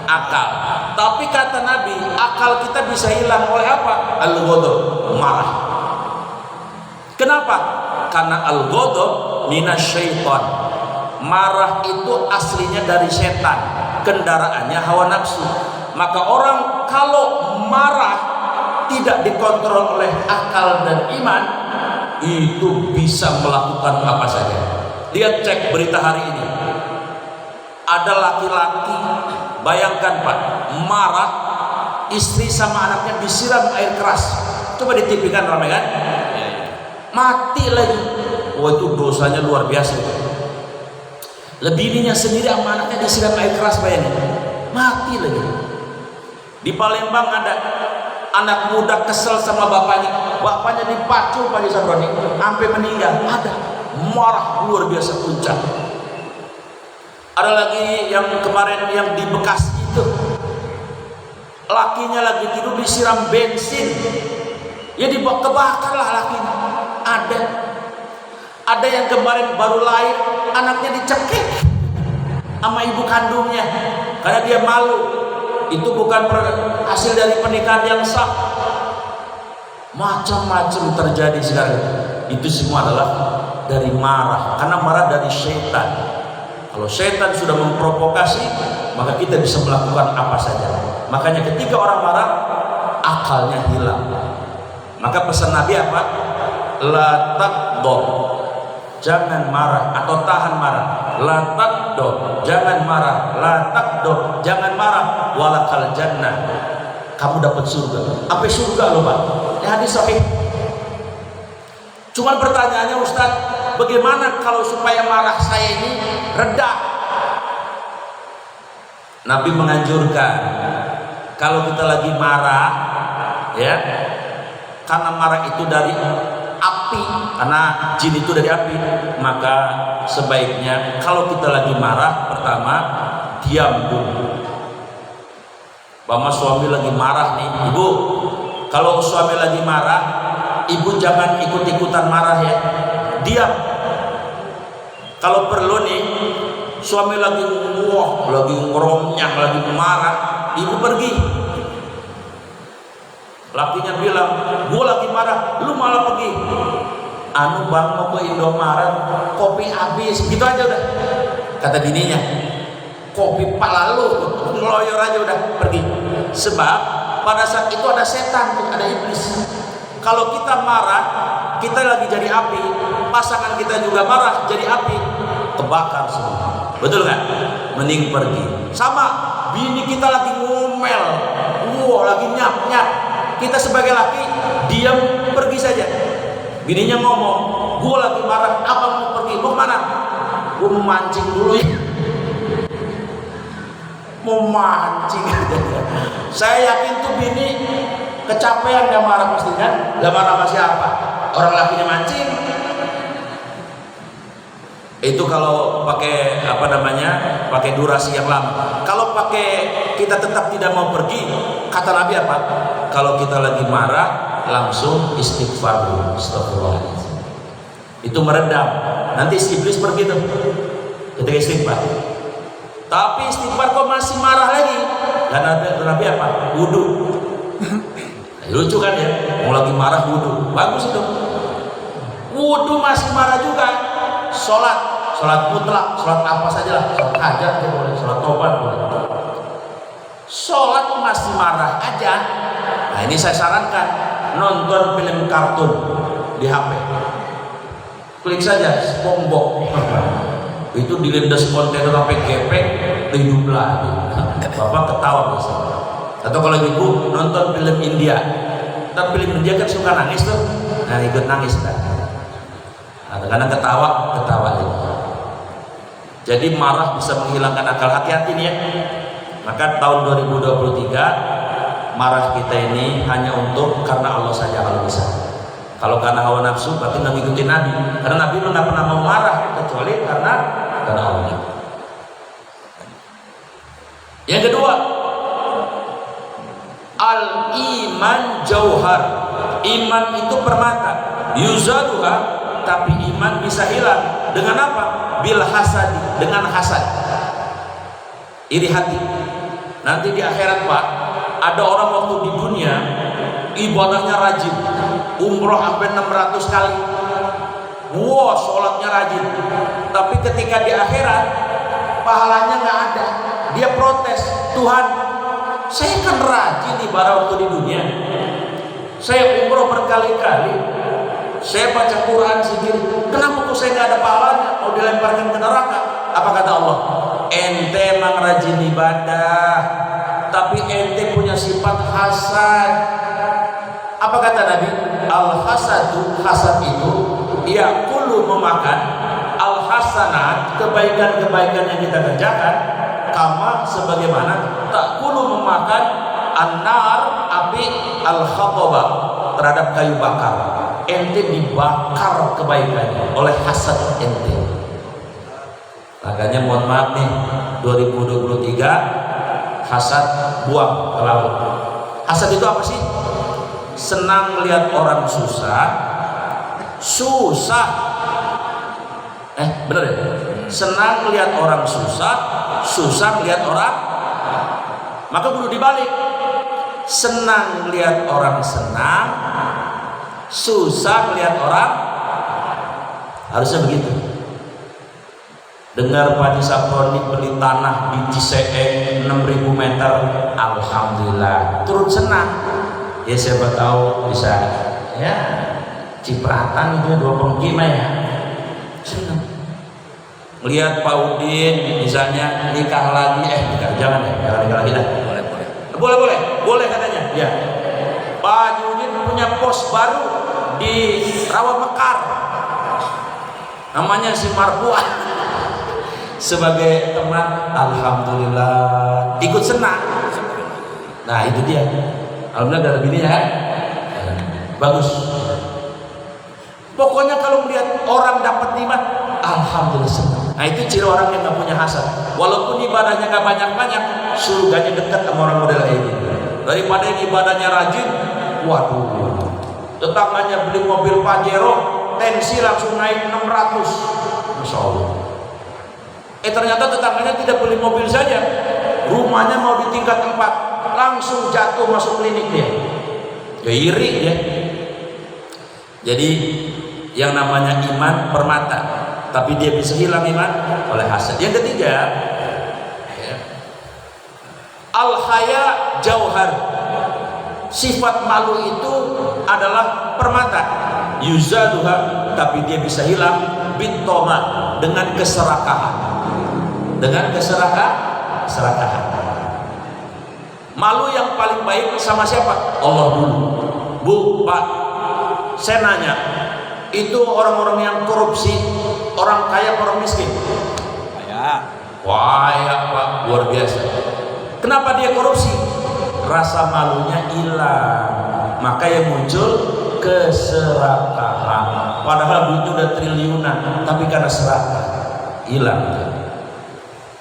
Akal. Tapi kata Nabi, akal kita bisa hilang oleh apa? Al-ghadab, marah. Kenapa? Karena al-ghadab minasyaiton. Marah itu aslinya dari setan, kendaraannya hawa nafsu. Maka orang kalau marah tidak dikontrol oleh akal dan iman, itu bisa melakukan apa saja. Lihat, cek berita hari ini. Ada laki-laki, bayangkan Pak, marah, istri sama anaknya disiram air keras. Coba di TV kan ramai kan? Mati lagi. Wah, itu dosanya luar biasa itu. Lebih bininya sendiri sama anaknya disiram air keras, bayangin. Mati lagi. Di Palembang ada anak muda kesel sama bapaknya dipacu Pak Sabroni sampai meninggal. Ada, marah luar biasa puncak. Ada lagi yang kemarin yang di Bekasi itu, lakinya lagi tidur disiram bensin, ya kebakar lah lakinya. Ada yang kemarin baru lahir, anaknya dicekik sama ibu kandungnya karena dia malu. Itu bukan hasil dari pernikahan yang sah. Macam-macam terjadi sekarang. Itu semua adalah dari marah, karena marah dari syaitan. Kalau syaitan sudah memprovokasi, maka kita bisa melakukan apa saja. Makanya ketika orang marah, akalnya hilang. Maka pesan Nabi apa? La taqdor, jangan marah atau tahan marah. La taqdor, jangan marah. La taqdor, jangan marah. Walakal jannah, kamu dapat surga. Sampai surga loh Pak. Ya hadis sahih. Cuman pertanyaannya Ustaz, bagaimana kalau supaya marah saya ini reda? Nabi menganjurkan kalau kita lagi marah, ya, karena marah itu dari api, karena jin itu dari api, maka sebaiknya kalau kita lagi marah, pertama diam dulu. Bama suami lagi marah nih, ibu, kalau suami lagi marah, ibu jangan ikut-ikutan marah ya, diam. Kalau perlu nih, suami lagi nguah, lagi ngeromnyang, lagi marah, ibu pergi. Lakinya bilang, gua lagi marah, lu malah pergi. Anu bang mau ke Indomaret, kopi habis, gitu aja udah. Kata bininya, kopi pala lu, ngeloyor aja udah, pergi. Sebab pada saat itu ada setan, ada iblis. Kalau kita marah, kita lagi jadi api, pasangan kita juga marah jadi api, kebakar semua. Betul nggak? Mending pergi. Sama bini kita lagi ngomel, lagi nyap-nyap, kita sebagai laki diam, pergi saja. Bininya ngomong, gue lagi marah, apa mau pergi? Mau kemana? Gue mau mancing dulu ya. Mau mancing aja. Saya yakin tuh bini kecapean, dia marah pasti kan? Dia marah sama siapa? Orang lakinya mancing. Itu kalau pakai apa namanya, pakai durasi yang lama. Kalau pakai kita tetap tidak mau pergi, kata Nabi apa? Kalau kita lagi marah, langsung istighfar dulu, astagfirullahaladzim. Itu meredam. Nanti iblis pergi tuh ketika istighfar. Tapi istighfar kok masih marah lagi, dan Nabi apa? Wudu. Lucu kan ya, mau lagi marah wudu, bagus itu. Wudu masih marah juga. Sholat mutlak, sholat apa saja lah, sholat hajat ya boleh, sholat tobat boleh. Sholat masih marah aja. Nah ini saya sarankan, nonton film kartun di HP. Klik saja SpongeBob. Itu dilindas kontainer sampai gepeng, hidup lagi. Bapak ketawa biasa. Atau kalau ibu nonton film India, tapi film India kan suka nangis tuh, nah ikut nangis kan. Nah, kadang ketawa lagi. Jadi marah bisa menghilangkan akal. Hati-hati nih ya. Maka tahun 2023 marah kita ini hanya untuk karena Allah saja kalau bisa. Kalau karena hawa nafsu berarti nggak ngikutin Nabi. Karena Nabi nggak pernah mau marah kecuali karena Allah. Yang kedua, al-iman jauhar. Iman itu permata. Yuzaduha, tapi iman bisa hilang. Dengan apa? Bil hasadi, dengan hasad. Iri hati. Nanti di akhirat Pak, ada orang waktu di dunia ibadahnya rajin, umroh sampai 600 kali. Wah, sholatnya rajin. Tapi ketika di akhirat pahalanya nggak ada. Dia protes, Tuhan, saya kan rajin ibadah waktu di dunia. Saya umroh berkali-kali. Saya baca Quran sendiri. Kenapa kok saya nggak ada pahalanya? Mau dilemparkan ke neraka? Apa kata Allah? Ente emang rajin ibadah, tapi ente punya sifat hasad. Apa kata Nabi? Al hasadu, hasad itu ia kulu memakan al hasanat, kebaikan-kebaikan yang kita kerjakan, kama sebagaimana tak kulu memakan An-nar, api, al-khataba, terhadap kayu bakar. Ente dibakar kebaikannya oleh hasad ente. Makanya mohon maaf nih, 2023 hasad buang ke laut. Hasad itu apa sih? Senang lihat orang susah. Bener ya? Senang lihat orang susah, susah lihat orang. Maka kudu dibalik. Senang lihat orang senang, susah lihat orang. Harusnya begitu. Dengar Pak Haji Saproni beli tanah di Ciseeng 6.000 meter, alhamdulillah, turut senang. Ya siapa tahu bisa ya cipratan itu 2 pengkima ya. Senang. Melihat Pak Udin misalnya nikah lagi, jangan nikah lagi lah. Boleh katanya. Ya. Pak Haji Udin punya pos baru di Rawa Mekar. Namanya si Marbuah. Sebagai teman, alhamdulillah ikut senang. Nah itu dia. Alhamdulillah ada bininya kan? Bagus. Pokoknya kalau melihat orang dapat nikmat, alhamdulillah senang. Nah itu ciri orang yang nggak punya hasad. Walaupun ibadahnya nggak banyak-banyak, surganya dekat sama orang model ini. Daripada yang ibadahnya rajin, waduh, tetangganya beli mobil Pajero, tensi langsung naik 600, Masya Allah. Ternyata tetangganya tidak beli mobil saja, rumahnya mau di tingkat 4, langsung jatuh masuk klinik dia. Ya iri dia. Jadi yang namanya iman permata, tapi dia bisa hilang iman oleh hasad. Yang ketiga, al-haya jauhar. Sifat malu itu adalah permata. Yuzaduha, tapi dia bisa hilang bitoma, dengan keserakahan. Dengan keserakahan. Malu yang paling baik sama siapa? Allah dulu. Bu, Pak, saya nanya, itu orang-orang yang korupsi, orang kaya, orang miskin? Kaya, Pak, luar biasa. Kenapa dia korupsi? Rasa malunya hilang, maka yang muncul keserakahan. Padahal duitnya udah triliunan, tapi karena serakah hilang.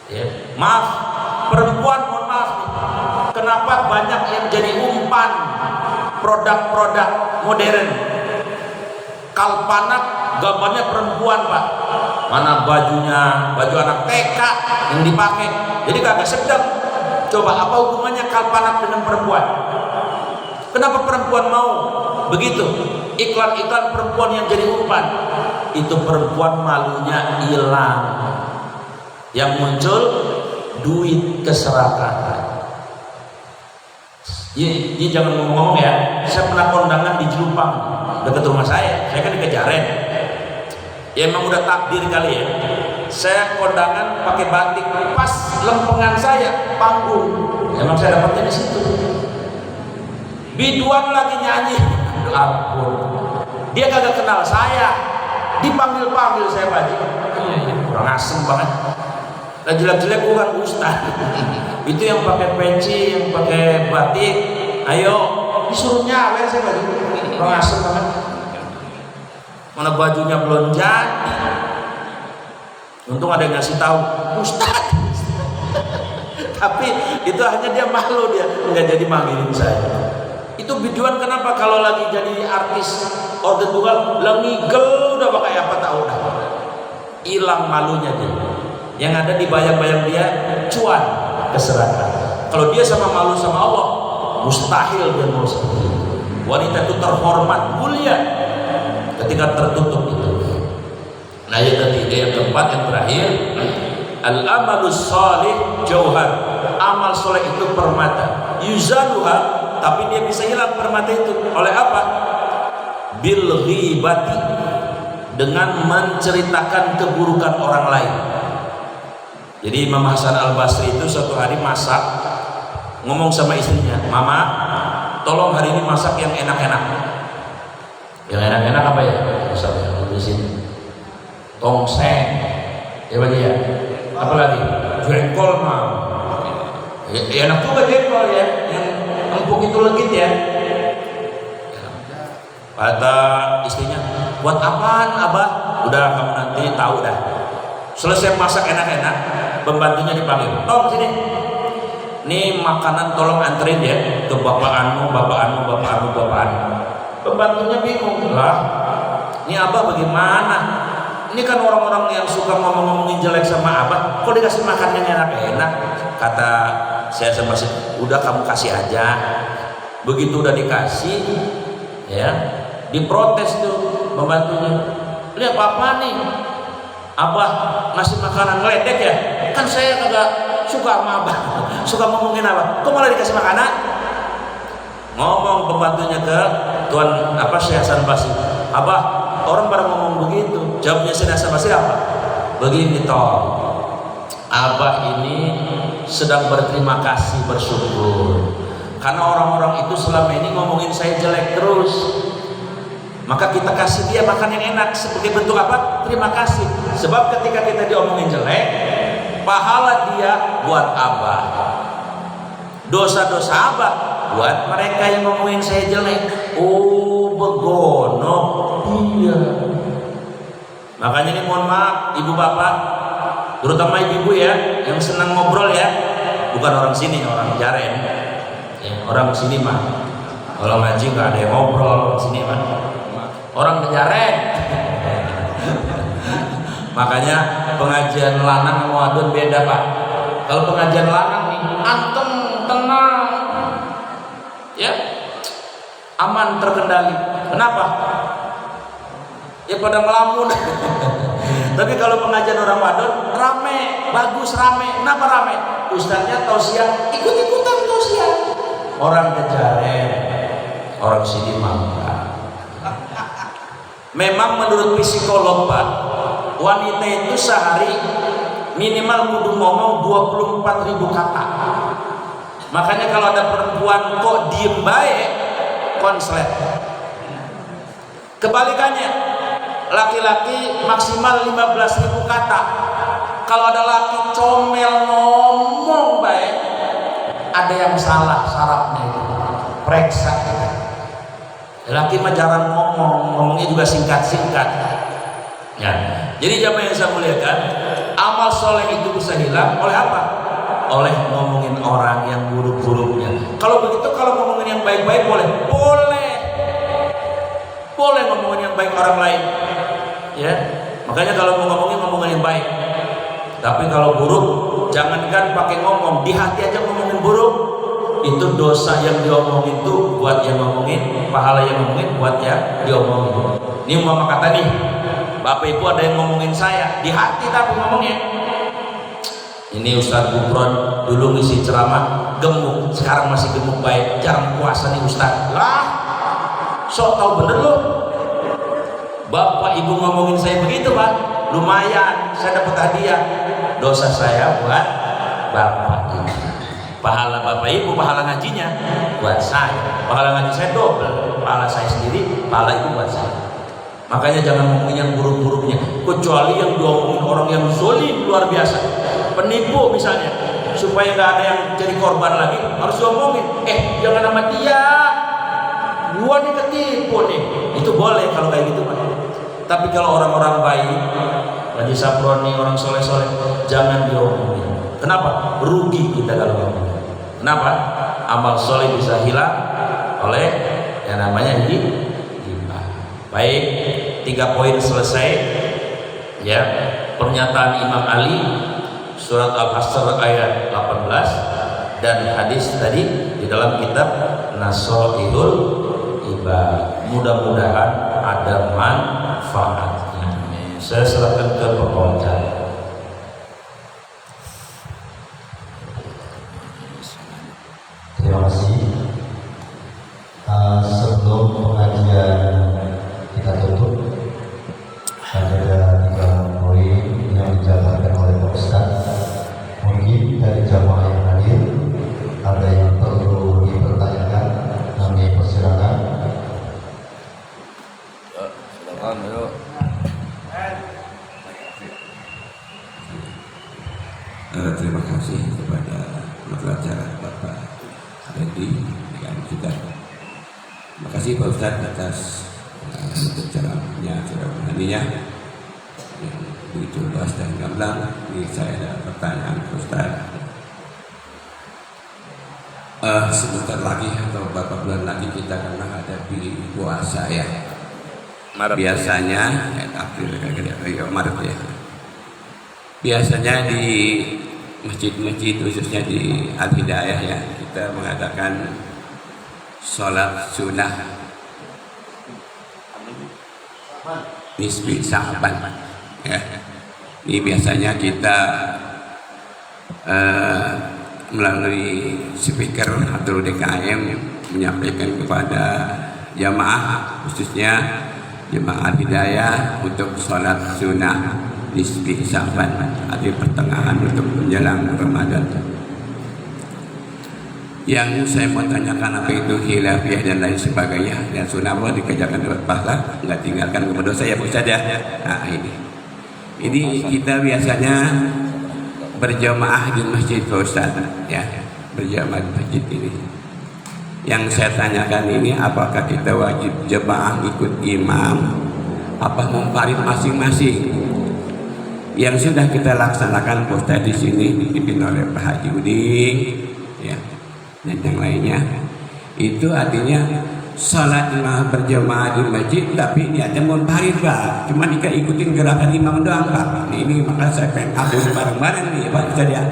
Ya. Maaf, perempuan, mohon maaf nih. Kenapa banyak yang jadi umpan produk-produk modern? Kalpanak gambarnya perempuan, Pak. Mana bajunya, baju anak TK yang dipakai. Jadi kagak sedap. Coba apa hubungannya kalpanak dengan perempuan? Kenapa perempuan mau begitu? Iklan-iklan perempuan yang jadi umpan. Itu perempuan malunya hilang. Yang muncul duit keserakahan. Ini jangan ngomong ya. Saya pernah kondangan di Jelupang dekat rumah saya. Saya kan di Kejaren. Ya emang udah takdir kali ya. Saya kondangan pakai batik, pas lempengan saya panggung. Emang saya dapatnya di situ. Biduan lagi nyanyi. Ampun. Dia kagak kenal saya. Dipanggil-panggil saya Pak Haji. Kurang asem banget. Nah jelek-jelek bukan ustaz. Itu yang pakai peci, yang pakai batik, ayo disuruh nyawer saya baju. Kurang asem banget. Mana bajunya belum jadi. Untung ada yang ngasih tahu, ustaz. Tapi itu hanya dia malu, dia nggak jadi manggilin saya. Itu biduan kenapa kalau lagi jadi artis order tunggal, ngigel udah pakai apa tahu dah. Hilang malunya dia. Yang ada di bayang-bayang dia cuan, keserakahan. Kalau dia sama malu sama Allah, mustahil dia mau seperti itu. Wanita itu terhormat, mulia ketika tertutup itu. Nah yang ketiga, yang keempat, yang terakhir, al-amalus salih jauhar. Amal soleh itu permata. Yuzaluha, tapi dia bisa hilang permata itu oleh apa? Bil ghibati, dengan menceritakan keburukan orang lain. Jadi Imam Hasan Al-Basri itu suatu hari masak, ngomong sama istrinya, Mama, tolong hari ini masak yang enak-enak. Yang enak-enak apa ya? Masak yang di sini. Tongseng, ya bagi ya. Apa lagi? Jengkol mah. Ya, enak juga jengkol ya. Yang empuk itu legit ya. Kata istrinya, buat apaan abah? Udah kamu nanti tahu dah. Selesai masak enak-enak, pembantunya dipanggil, tolong sini. Nih makanan tolong anterin ya ke bapak anu. Pembantunya bingung lah. Ini abah bagaimana? Ini kan orang-orang yang suka ngomong-ngomongin jelek sama abah, kok dikasih makan yang enak-enak? Kata saya sama udah kamu kasih aja. Begitu udah dikasih, ya diprotes tuh pembantunya. Lihat apa nih? Abah ngasih makanan ngeledek ya? Kan saya kagak suka sama abah, suka ngomongin abah. Kok malah dikasih makanan? Ngomong pembantunya ke Tuan Syekh Hasan Basri, abah orang pada ngomong begitu. Jawabnya Syekh Hasan Basri apa? Begini toh, abah ini sedang berterima kasih, bersyukur karena orang-orang itu selama ini ngomongin saya jelek terus. Maka kita kasih dia makan yang enak sebagai bentuk apa? Terima kasih. Sebab ketika kita diomongin jelek, pahala dia buat abah, dosa-dosa abah buat mereka yang ngomongin saya jelek. Oh begono. Iya. Makanya ini mohon maaf ibu bapak, terutama ibu ya yang senang ngobrol ya, bukan orang sini, orang Jaren ya, orang sini mah kalau ngaji nggak ada yang ngobrol sini mah orang Jaren. Makanya pengajian lanang sama wadon beda pak. Kalau pengajian lanang nih antem, tenang ya, aman, terkendali. Kenapa? Ya pada ngelamun. Tapi kalau pengajian orang wadon rame, bagus, rame. Kenapa rame? Ustadznya tausiah, ikut-ikutan tausiah. Orang Jaren, orang sini mah. Memang menurut psikolog pak, wanita itu sehari minimal kudu ngomong 24.000 kata. Makanya kalau ada perempuan kok diem baik, konslet. Kebalikannya, laki-laki maksimal 15.000 kata. Kalau ada laki comel ngomong baik, ada yang salah sarafnya itu. Periksa. Laki mah jarang ngomongnya juga singkat-singkat. Ya. Jadi jamaah yang saya muliakan, amal soleh itu bisa hilang oleh apa? Oleh ngomongin orang yang buruk-buruknya. Kalau begitu, kalau ngomongin yang baik-baik boleh ngomongin yang baik orang lain. Ya, makanya kalau mau ngomongin yang baik. Tapi kalau buruk, jangankan pakai ngomong, di hati aja ngomongin buruk. Itu dosa yang diomongin itu buat yang ngomongin, pahala yang ngomongin buat yang diomongin. Ini umpama kata nih, bapak ibu ada yang ngomongin saya, di hati tapi ngomongnya. Ini Ustadz Gufron dulu ngisi ceramah gemuk, sekarang masih gemuk baik, jarang puasa nih Ustadz. Lah, sok tau bener loh. Bapak ibu ngomongin saya begitu pak, lumayan, saya dapat hadiah. Dosa saya buat bapak ibu. Pahala bapak ibu, pahala ngajinya buat saya. Pahala ngaji saya double, pahala saya sendiri, pahala ibu buat saya. Makanya jangan ngomongin yang buruk-buruknya, kecuali yang diomongin orang yang zalim luar biasa, penipu misalnya, supaya nggak ada yang jadi korban lagi, harus diomongin. Jangan sama dia, gua nih ketipu nih. Itu boleh kalau kayak gitu pak. Tapi kalau orang-orang baik, Haji Saproni, orang soleh-soleh, jangan diomongin. Kenapa? Rugi kita kalau ngomongin. Kenapa? Amal soleh bisa hilang oleh yang namanya hibah. Baik, 3 poin selesai. Ya, pernyataan Imam Ali surat Al-Hasr ayat 18 dan hadis tadi di dalam kitab Nasoihul Ibad. Mudah-mudahan ada manfaatnya. Saya serahkan ke pembicara. Terima kasih. Sebelum pengajian kita tutup, ada 3 poin yang dijabarkan oleh Pak Ustadz. Mungkin dari jamaah yang hadir ada yang perlu dipertanyakan, kami persilakan. Terima kasih kepada pelajar Bapak Randy pernikahan kita. Terima kasih Pak Ustadz atas ceramahnya yang begitu luas dan gamblang. Ini saya ada pertanyaan Pak Ustadz. Sebentar lagi atau beberapa bulan lagi kita akan menghadapi puasa ya. Maret. Biasanya April Maret ya. Biasanya di masjid-masjid khususnya di Al-Hidayah ya, kita mengadakan sholat sunnah nisbi Sya'ban ya. Ini biasanya kita melalui speaker atau DKM menyampaikan kepada jamaah khususnya jemaah Hidayah untuk sholat sunnah nisbi Sya'ban, arti pertengahan untuk menjelang Ramadan. Yang saya mau tanyakan apa itu khilafiyah dan lain sebagainya, dan sunnah Allah dikerjakan dapat pahala, nggak tinggalkan kepada dosa ya Pak Ustadz ya. Nah ini kita biasanya berjamaah di masjid Pak Ustadz ya, berjamaah di masjid ini. Yang saya tanyakan ini, apakah kita wajib jemaah ikut imam, apa munfarid masing-masing? Yang sudah kita laksanakan Pak Ustadz di sini dipimpin oleh Pak Haji Uding ya, dan yang lainnya, itu artinya salat imam berjamaah di masjid tapi niatnya munfarid Pak, cuma jika ikutin gerakan imam doang Pak. Ini maka saya pengen kabur bareng-bareng nih Pak Ustadz ya,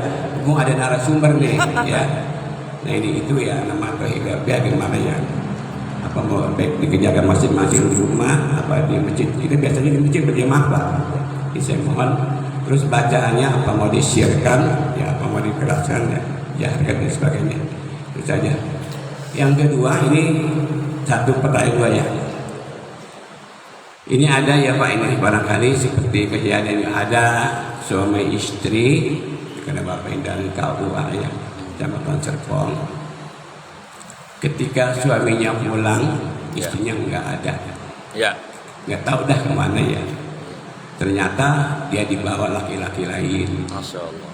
mau ada narasumber nih ya. Nah ini itu ya nama khilafiyah, gimana ya, apa mau baik dikerjakan masing-masing di rumah apa di masjid. Kita biasanya di masjid berjamaah Pak. Jadi saya mohon terus bacaannya apa mau disiarkan ya, apa mau dikeraskan ya, harga dan sebagainya. Itu saja. Yang kedua, ini satu pertanyaan ya. Ini ada ya Pak, ini barangkali seperti kejadian ada suami istri karena Bapak dan KUA ya, Kecamatan Serpong. Ketika suaminya pulang, istrinya nggak ada. Ya. Nggak tahu dah kemana ya. Ternyata dia dibawa laki-laki lain. Masya Allah.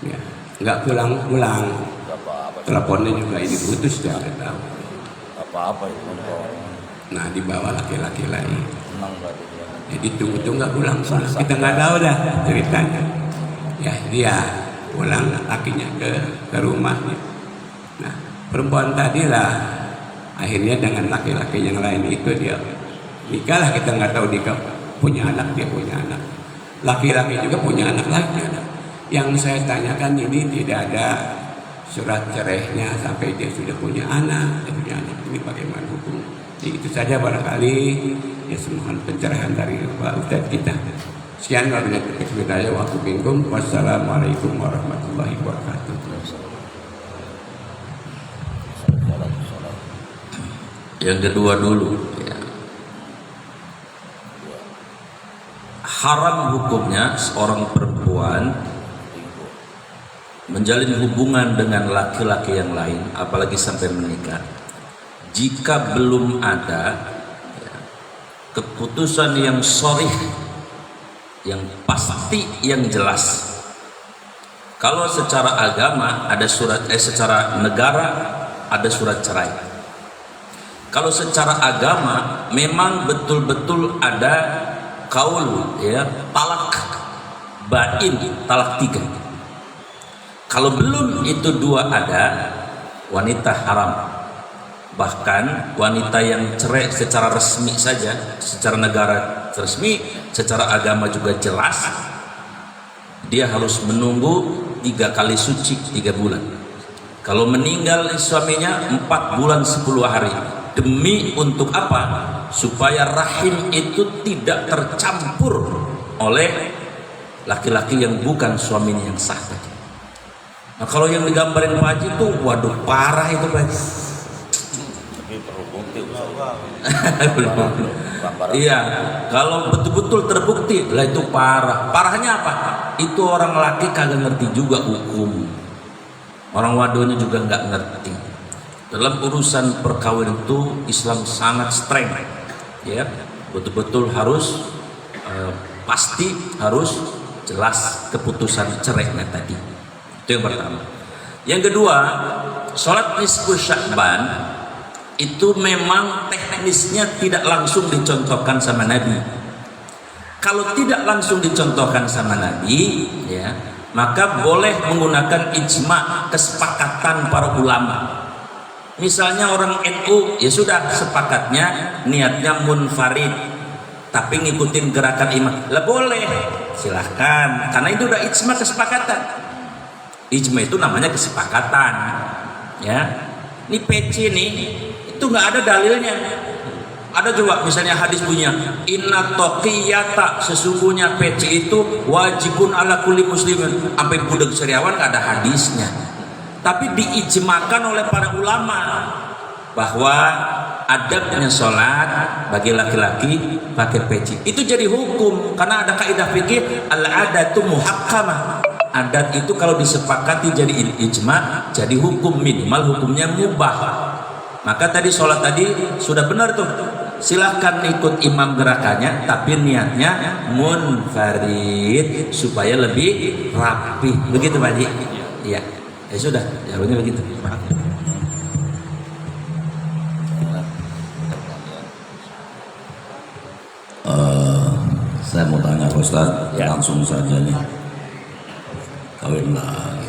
Ya, nggak pulang-pulang. Apa-apa. Teleponnya juga ini putus, dia nggak tahu. Apa-apa itu. Nah, dibawa laki-laki lain. Tenang berarti dia. Jadi tunggu-tunggu nggak pulang. Kita nggak tahu dah ceritanya. Ya, dia pulang lakinya ke rumahnya. Nah, perempuan tadi lah akhirnya dengan laki-laki yang lain itu dia nikahlah, kita nggak tahu dia punya anak, dia punya anak. Laki-laki juga punya anak lagi. Yang saya tanyakan ini tidak ada surat cerainya sampai dia sudah punya anak, ini bagaimana hukum? Jadi itu saja barangkali ya, semoga pencerahan dari Pak Ustadz kita. Sekian wabillahi taufiq wal hidayah wa minkum. Wassalamualaikum warahmatullahi wabarakatuh. Yang kedua dulu ya. Haram hukumnya seorang perempuan menjalin hubungan dengan laki-laki yang lain, apalagi sampai menikah, jika belum ada ya, keputusan yang sharih, yang pasti, yang jelas. Kalau secara agama ada surat, secara negara ada surat cerai. Kalau secara agama memang betul-betul ada kaul ya, talak bain, talak 3. Kalau belum itu dua ada, wanita haram. Bahkan wanita yang cerai secara resmi saja, secara negara resmi, secara agama juga jelas, dia harus menunggu 3 kali suci 3 bulan. Kalau meninggal suaminya 4 bulan 10 hari. Demi untuk apa? Supaya rahim itu tidak tercampur oleh laki-laki yang bukan suaminya yang sah tadi. Nah kalau yang digambarin Pak Haji itu, waduh parah itu Pak Haji. Tapi perlu bukti. Iya, kalau betul-betul terbukti lah itu parah. Parahnya apa? Itu orang laki kagak ngerti juga hukum. Orang wadonya juga nggak ngerti. Dalam urusan perkawinan itu Islam sangat streng, ya, betul-betul harus pasti, harus jelas keputusan cerainya tadi. Itu yang pertama. Yang kedua, sholat nisfu Sya'ban itu memang teknisnya tidak langsung dicontohkan sama Nabi. Kalau tidak langsung dicontohkan sama Nabi, ya, maka boleh menggunakan ijma, kesepakatan para ulama. Misalnya orang NU, ya sudah sepakatnya niatnya munfarid, tapi ngikutin gerakan imam, lah boleh, silahkan, karena itu udah ijma, kesepakatan. Ijma itu namanya kesepakatan, ya. Ini peci nih, itu nggak ada dalilnya. Ada juga misalnya hadis bunyinya inna taqiyata, sesungguhnya peci itu wajibun ala kulli muslimin, sampai budak seriawan nggak ada hadisnya, tapi diijmakan oleh para ulama bahwa adabnya sholat bagi laki-laki pakai peci itu jadi hukum, karena ada kaidah fikih al-adatu muhakkamah. Adat itu kalau disepakati jadi ijma, jadi hukum, minimal hukumnya mubah. Maka tadi sholat tadi sudah benar tuh, silahkan ikut imam gerakannya, tapi niatnya munfarid supaya lebih rapi, begitu Pak Haji? Iya, ya sudah, jawabannya begitu. Saya mau tanya Ustaz, ya. Langsung saja nih, kawin lagi.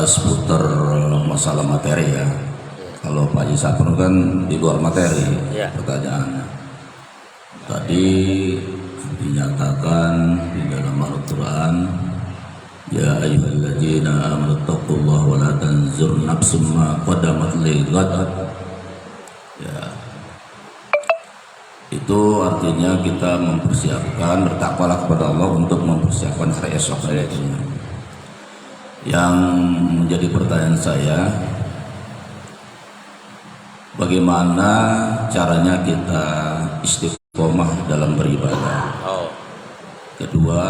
Seputar masalah materi ya. Kalau Pak Haji Saprul kan di luar materi, ya. Pertanyaannya tadi dinyatakan di dalam Al-Quran, ya ayyuhalladzina amanu taqullaha wa la tanzur nafsum ma qaddamat lighad. Ya, itu artinya kita mempersiapkan, bertakwalah kepada Allah untuk mempersiapkan hari esok hari itu. Yang menjadi pertanyaan saya, bagaimana caranya kita istiqomah dalam beribadah? Kedua,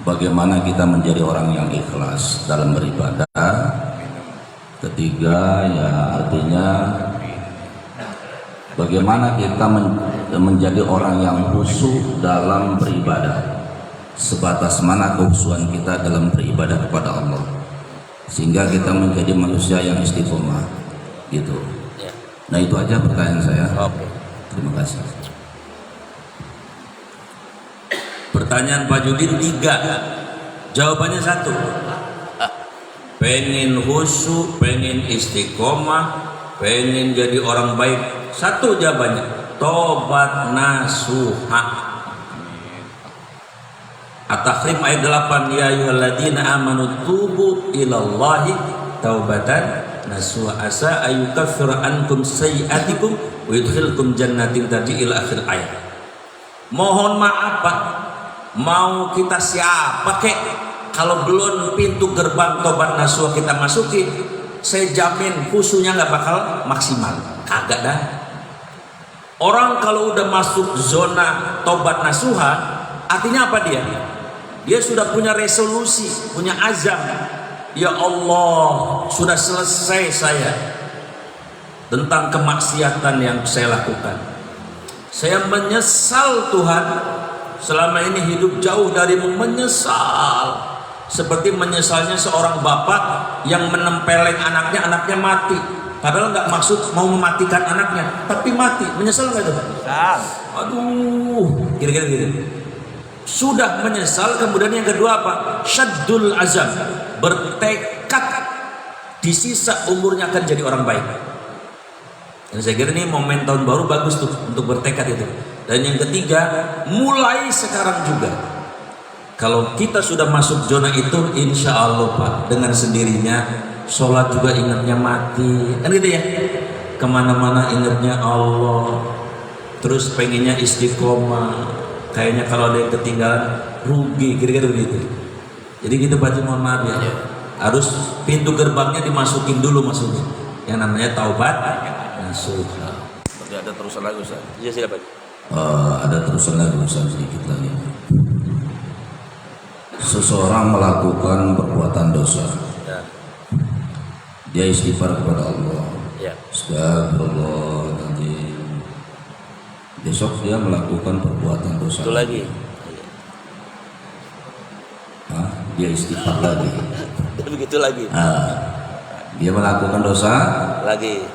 bagaimana kita menjadi orang yang ikhlas dalam beribadah? Ketiga, ya artinya bagaimana kita menjadi orang yang khusyuk dalam beribadah? Sebatas mana kehusuan kita dalam beribadah kepada Allah sehingga kita menjadi manusia yang istiqomah gitu. Nah itu aja pertanyaan saya. Terima kasih. Pertanyaan Pak Judin 3, jawabannya 1. Pengen khusyuk, pengen istiqomah, pengen jadi orang baik, 1 jawabannya, tobat nasuha. At-Tahrim ayat 8, ya ayyuhalladzina amanu tubu ilallahi taubatan nasuha asa ayyukaffira ankum sayyi'atikum wa yudkhilkum jannatin tajri ila akhir ayat. Mohon maaf Pak, mau kita siapa kek, kalau belum pintu gerbang tobat nasuha kita masuki, saya jamin khusyuknya nggak bakal maksimal, kagak dah. Orang kalau udah masuk zona tobat nasuha, artinya apa dia? Dia sudah punya resolusi, punya azam. Ya Allah, sudah selesai saya tentang kemaksiatan yang saya lakukan. Saya menyesal Tuhan, selama ini hidup jauh darimu, menyesal. Seperti menyesalnya seorang bapak yang menempeleng anaknya, anaknya mati. Padahal nggak maksud mau mematikan anaknya, tapi mati. Menyesal nggak itu? Aduh, kira-kira gitu. Sudah menyesal, kemudian yang kedua apa? Syaddul azam, bertekad di sisa umurnya akan jadi orang baik. Dan saya kira ini momen tahun baru bagus tuh untuk bertekad itu. Dan yang ketiga, mulai sekarang juga. Kalau kita sudah masuk zona itu, insya Allah Pak, dengan sendirinya sholat juga ingatnya mati, kan gitu ya. Kemana-mana ingatnya Allah, terus pengennya istiqomah. Kayaknya kalau ada yang ketinggalan rugi, kira-kira begitu. Jadi gitu Pak Haji, mohon maaf ya. Harus pintu gerbangnya dimasukin dulu maksudnya. Yang namanya taubat nasuha. Berarti ada terusan lagi Ustaz? Iya silakan. Ada terusan lagi Ustaz, sedikit lagi. Seseorang melakukan perbuatan dosa, Ya. dia istighfar kepada Allah. Ya. Astagfirullah, nanti besok dia melakukan perbuatan dosa. Itu lagi. dia istighfar lagi. Begitu lagi. Dia melakukan dosa Lagi.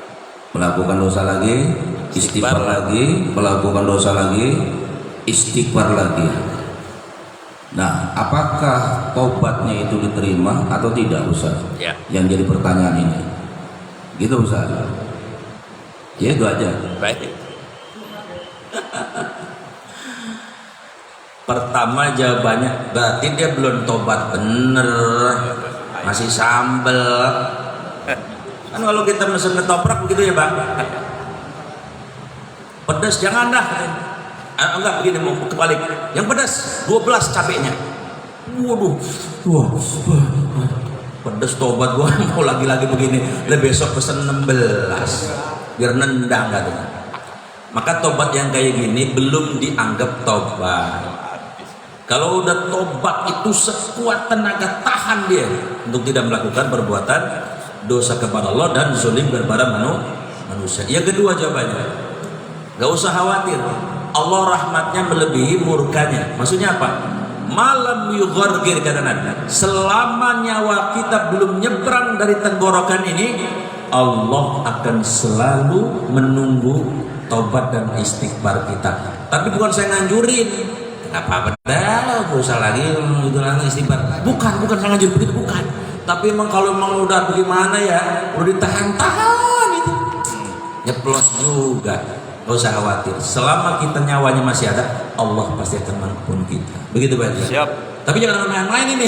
istighfar lagi, melakukan dosa lagi, istighfar lagi. Nah, apakah tobatnya itu diterima atau tidak, Ustaz? Ya. Yang jadi pertanyaan ini. Gitu, Ustaz. Ya itu aja. Baik. Pertama jawabannya berarti dia belum tobat bener, masih sambel. Kan kalau kita mesen ketoprak begitu ya bang, pedas jangan dah. Enggak begini, mau kebalik, yang pedas 12 cabenya. Waduh, wah, pedas tobat gua mau lagi-lagi begini. Besok pesen 16 biar nendang katanya. Maka tobat yang kayak gini belum dianggap tobat. Kalau udah tobat itu sekuat tenaga tahan dia untuk tidak melakukan perbuatan dosa kepada Allah dan zalim kepada manusia. Yang kedua jawabannya, gak usah khawatir, Allah rahmatnya melebihi murkanya. Maksudnya apa? Malam yughargir, kata Nabi, selama nyawa kita belum nyebrang dari tenggorokan ini, Allah akan selalu menunggu tobat dan istighfar kita. Tapi bukan saya nganjurin, nggak apa-apa dah, gak usah lagi itu lagi istighfar. Bukan saya nganjurin begitu, bukan. Tapi emang kalau emang udah bagaimana ya, udah ditahan-tahan itu, nyeplos juga. Gak usah khawatir, selama kita nyawanya masih ada, Allah pasti akan mengampuni kita. Begitu Pak. Siap. Tapi jangan main-main ini.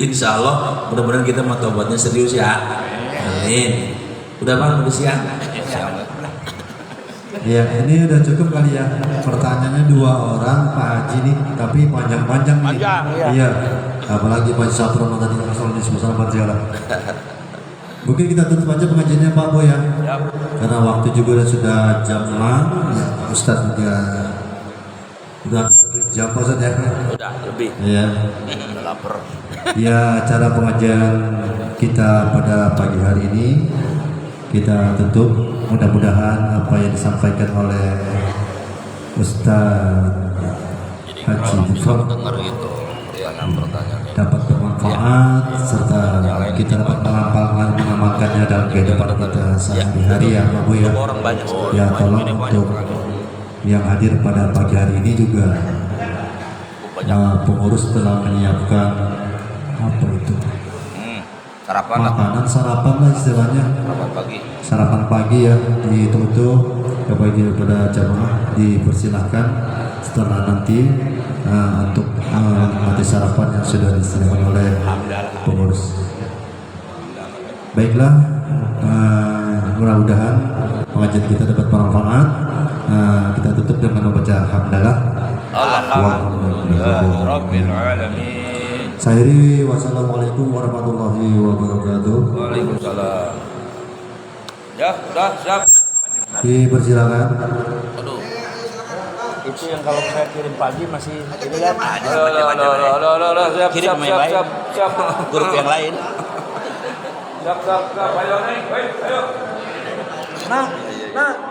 Insya Allah mudah-mudahan kita mau tobatnya serius ya. Amin. Udah bang, udah siang. Ya, ini udah cukup kali ya. Pertanyaannya 2 orang Pak Haji nih, tapi panjang-panjang nih. Iya. Apalagi Pak Satro tadi masalah di sebelah Bantiala. Mungkin kita tutup aja pengajiannya Pak Boy ya. Karena waktu juga sudah jam 6. Ya, Ustaz juga udah jam Ustaz ya. Udah lebih. Iya. Udah lapar. Ya, cara pengajian kita pada pagi hari ini kita tutup. Mudah-mudahan apa yang disampaikan oleh Ustaz Haji Difar dapat bermanfaat serta kita dapat mengamalkannya dalam kehidupan kita sehari-hari ya Pak Bu ya. Ya, tolong untuk yang hadir pada pagi hari ini juga pengurus telah menyiapkan apa itu? Makanan sarapan lah istilahnya. Sarapan pagi ya ditutup bagi kepada jamaah, dipersilahkan setelah nanti untuk menikmati sarapan yang sudah disediakan oleh pengurus. Baiklah, mudah-mudahan pengajian kita dapat bermanfaat. Kita tutup dengan membaca hamdalah. Alhamdulillahirobbilalamin. Sairi, wassalamualaikum warahmatullahi wabarakatuh. Waalaikumsalam. Ya, sudah siap. Dipersilakan. Aduh. Itu yang kalau saya kirim pagi masih ini kan? Siap, kirim siap. Grup yang lain. Siap. Ayo nih, ayo. Nah.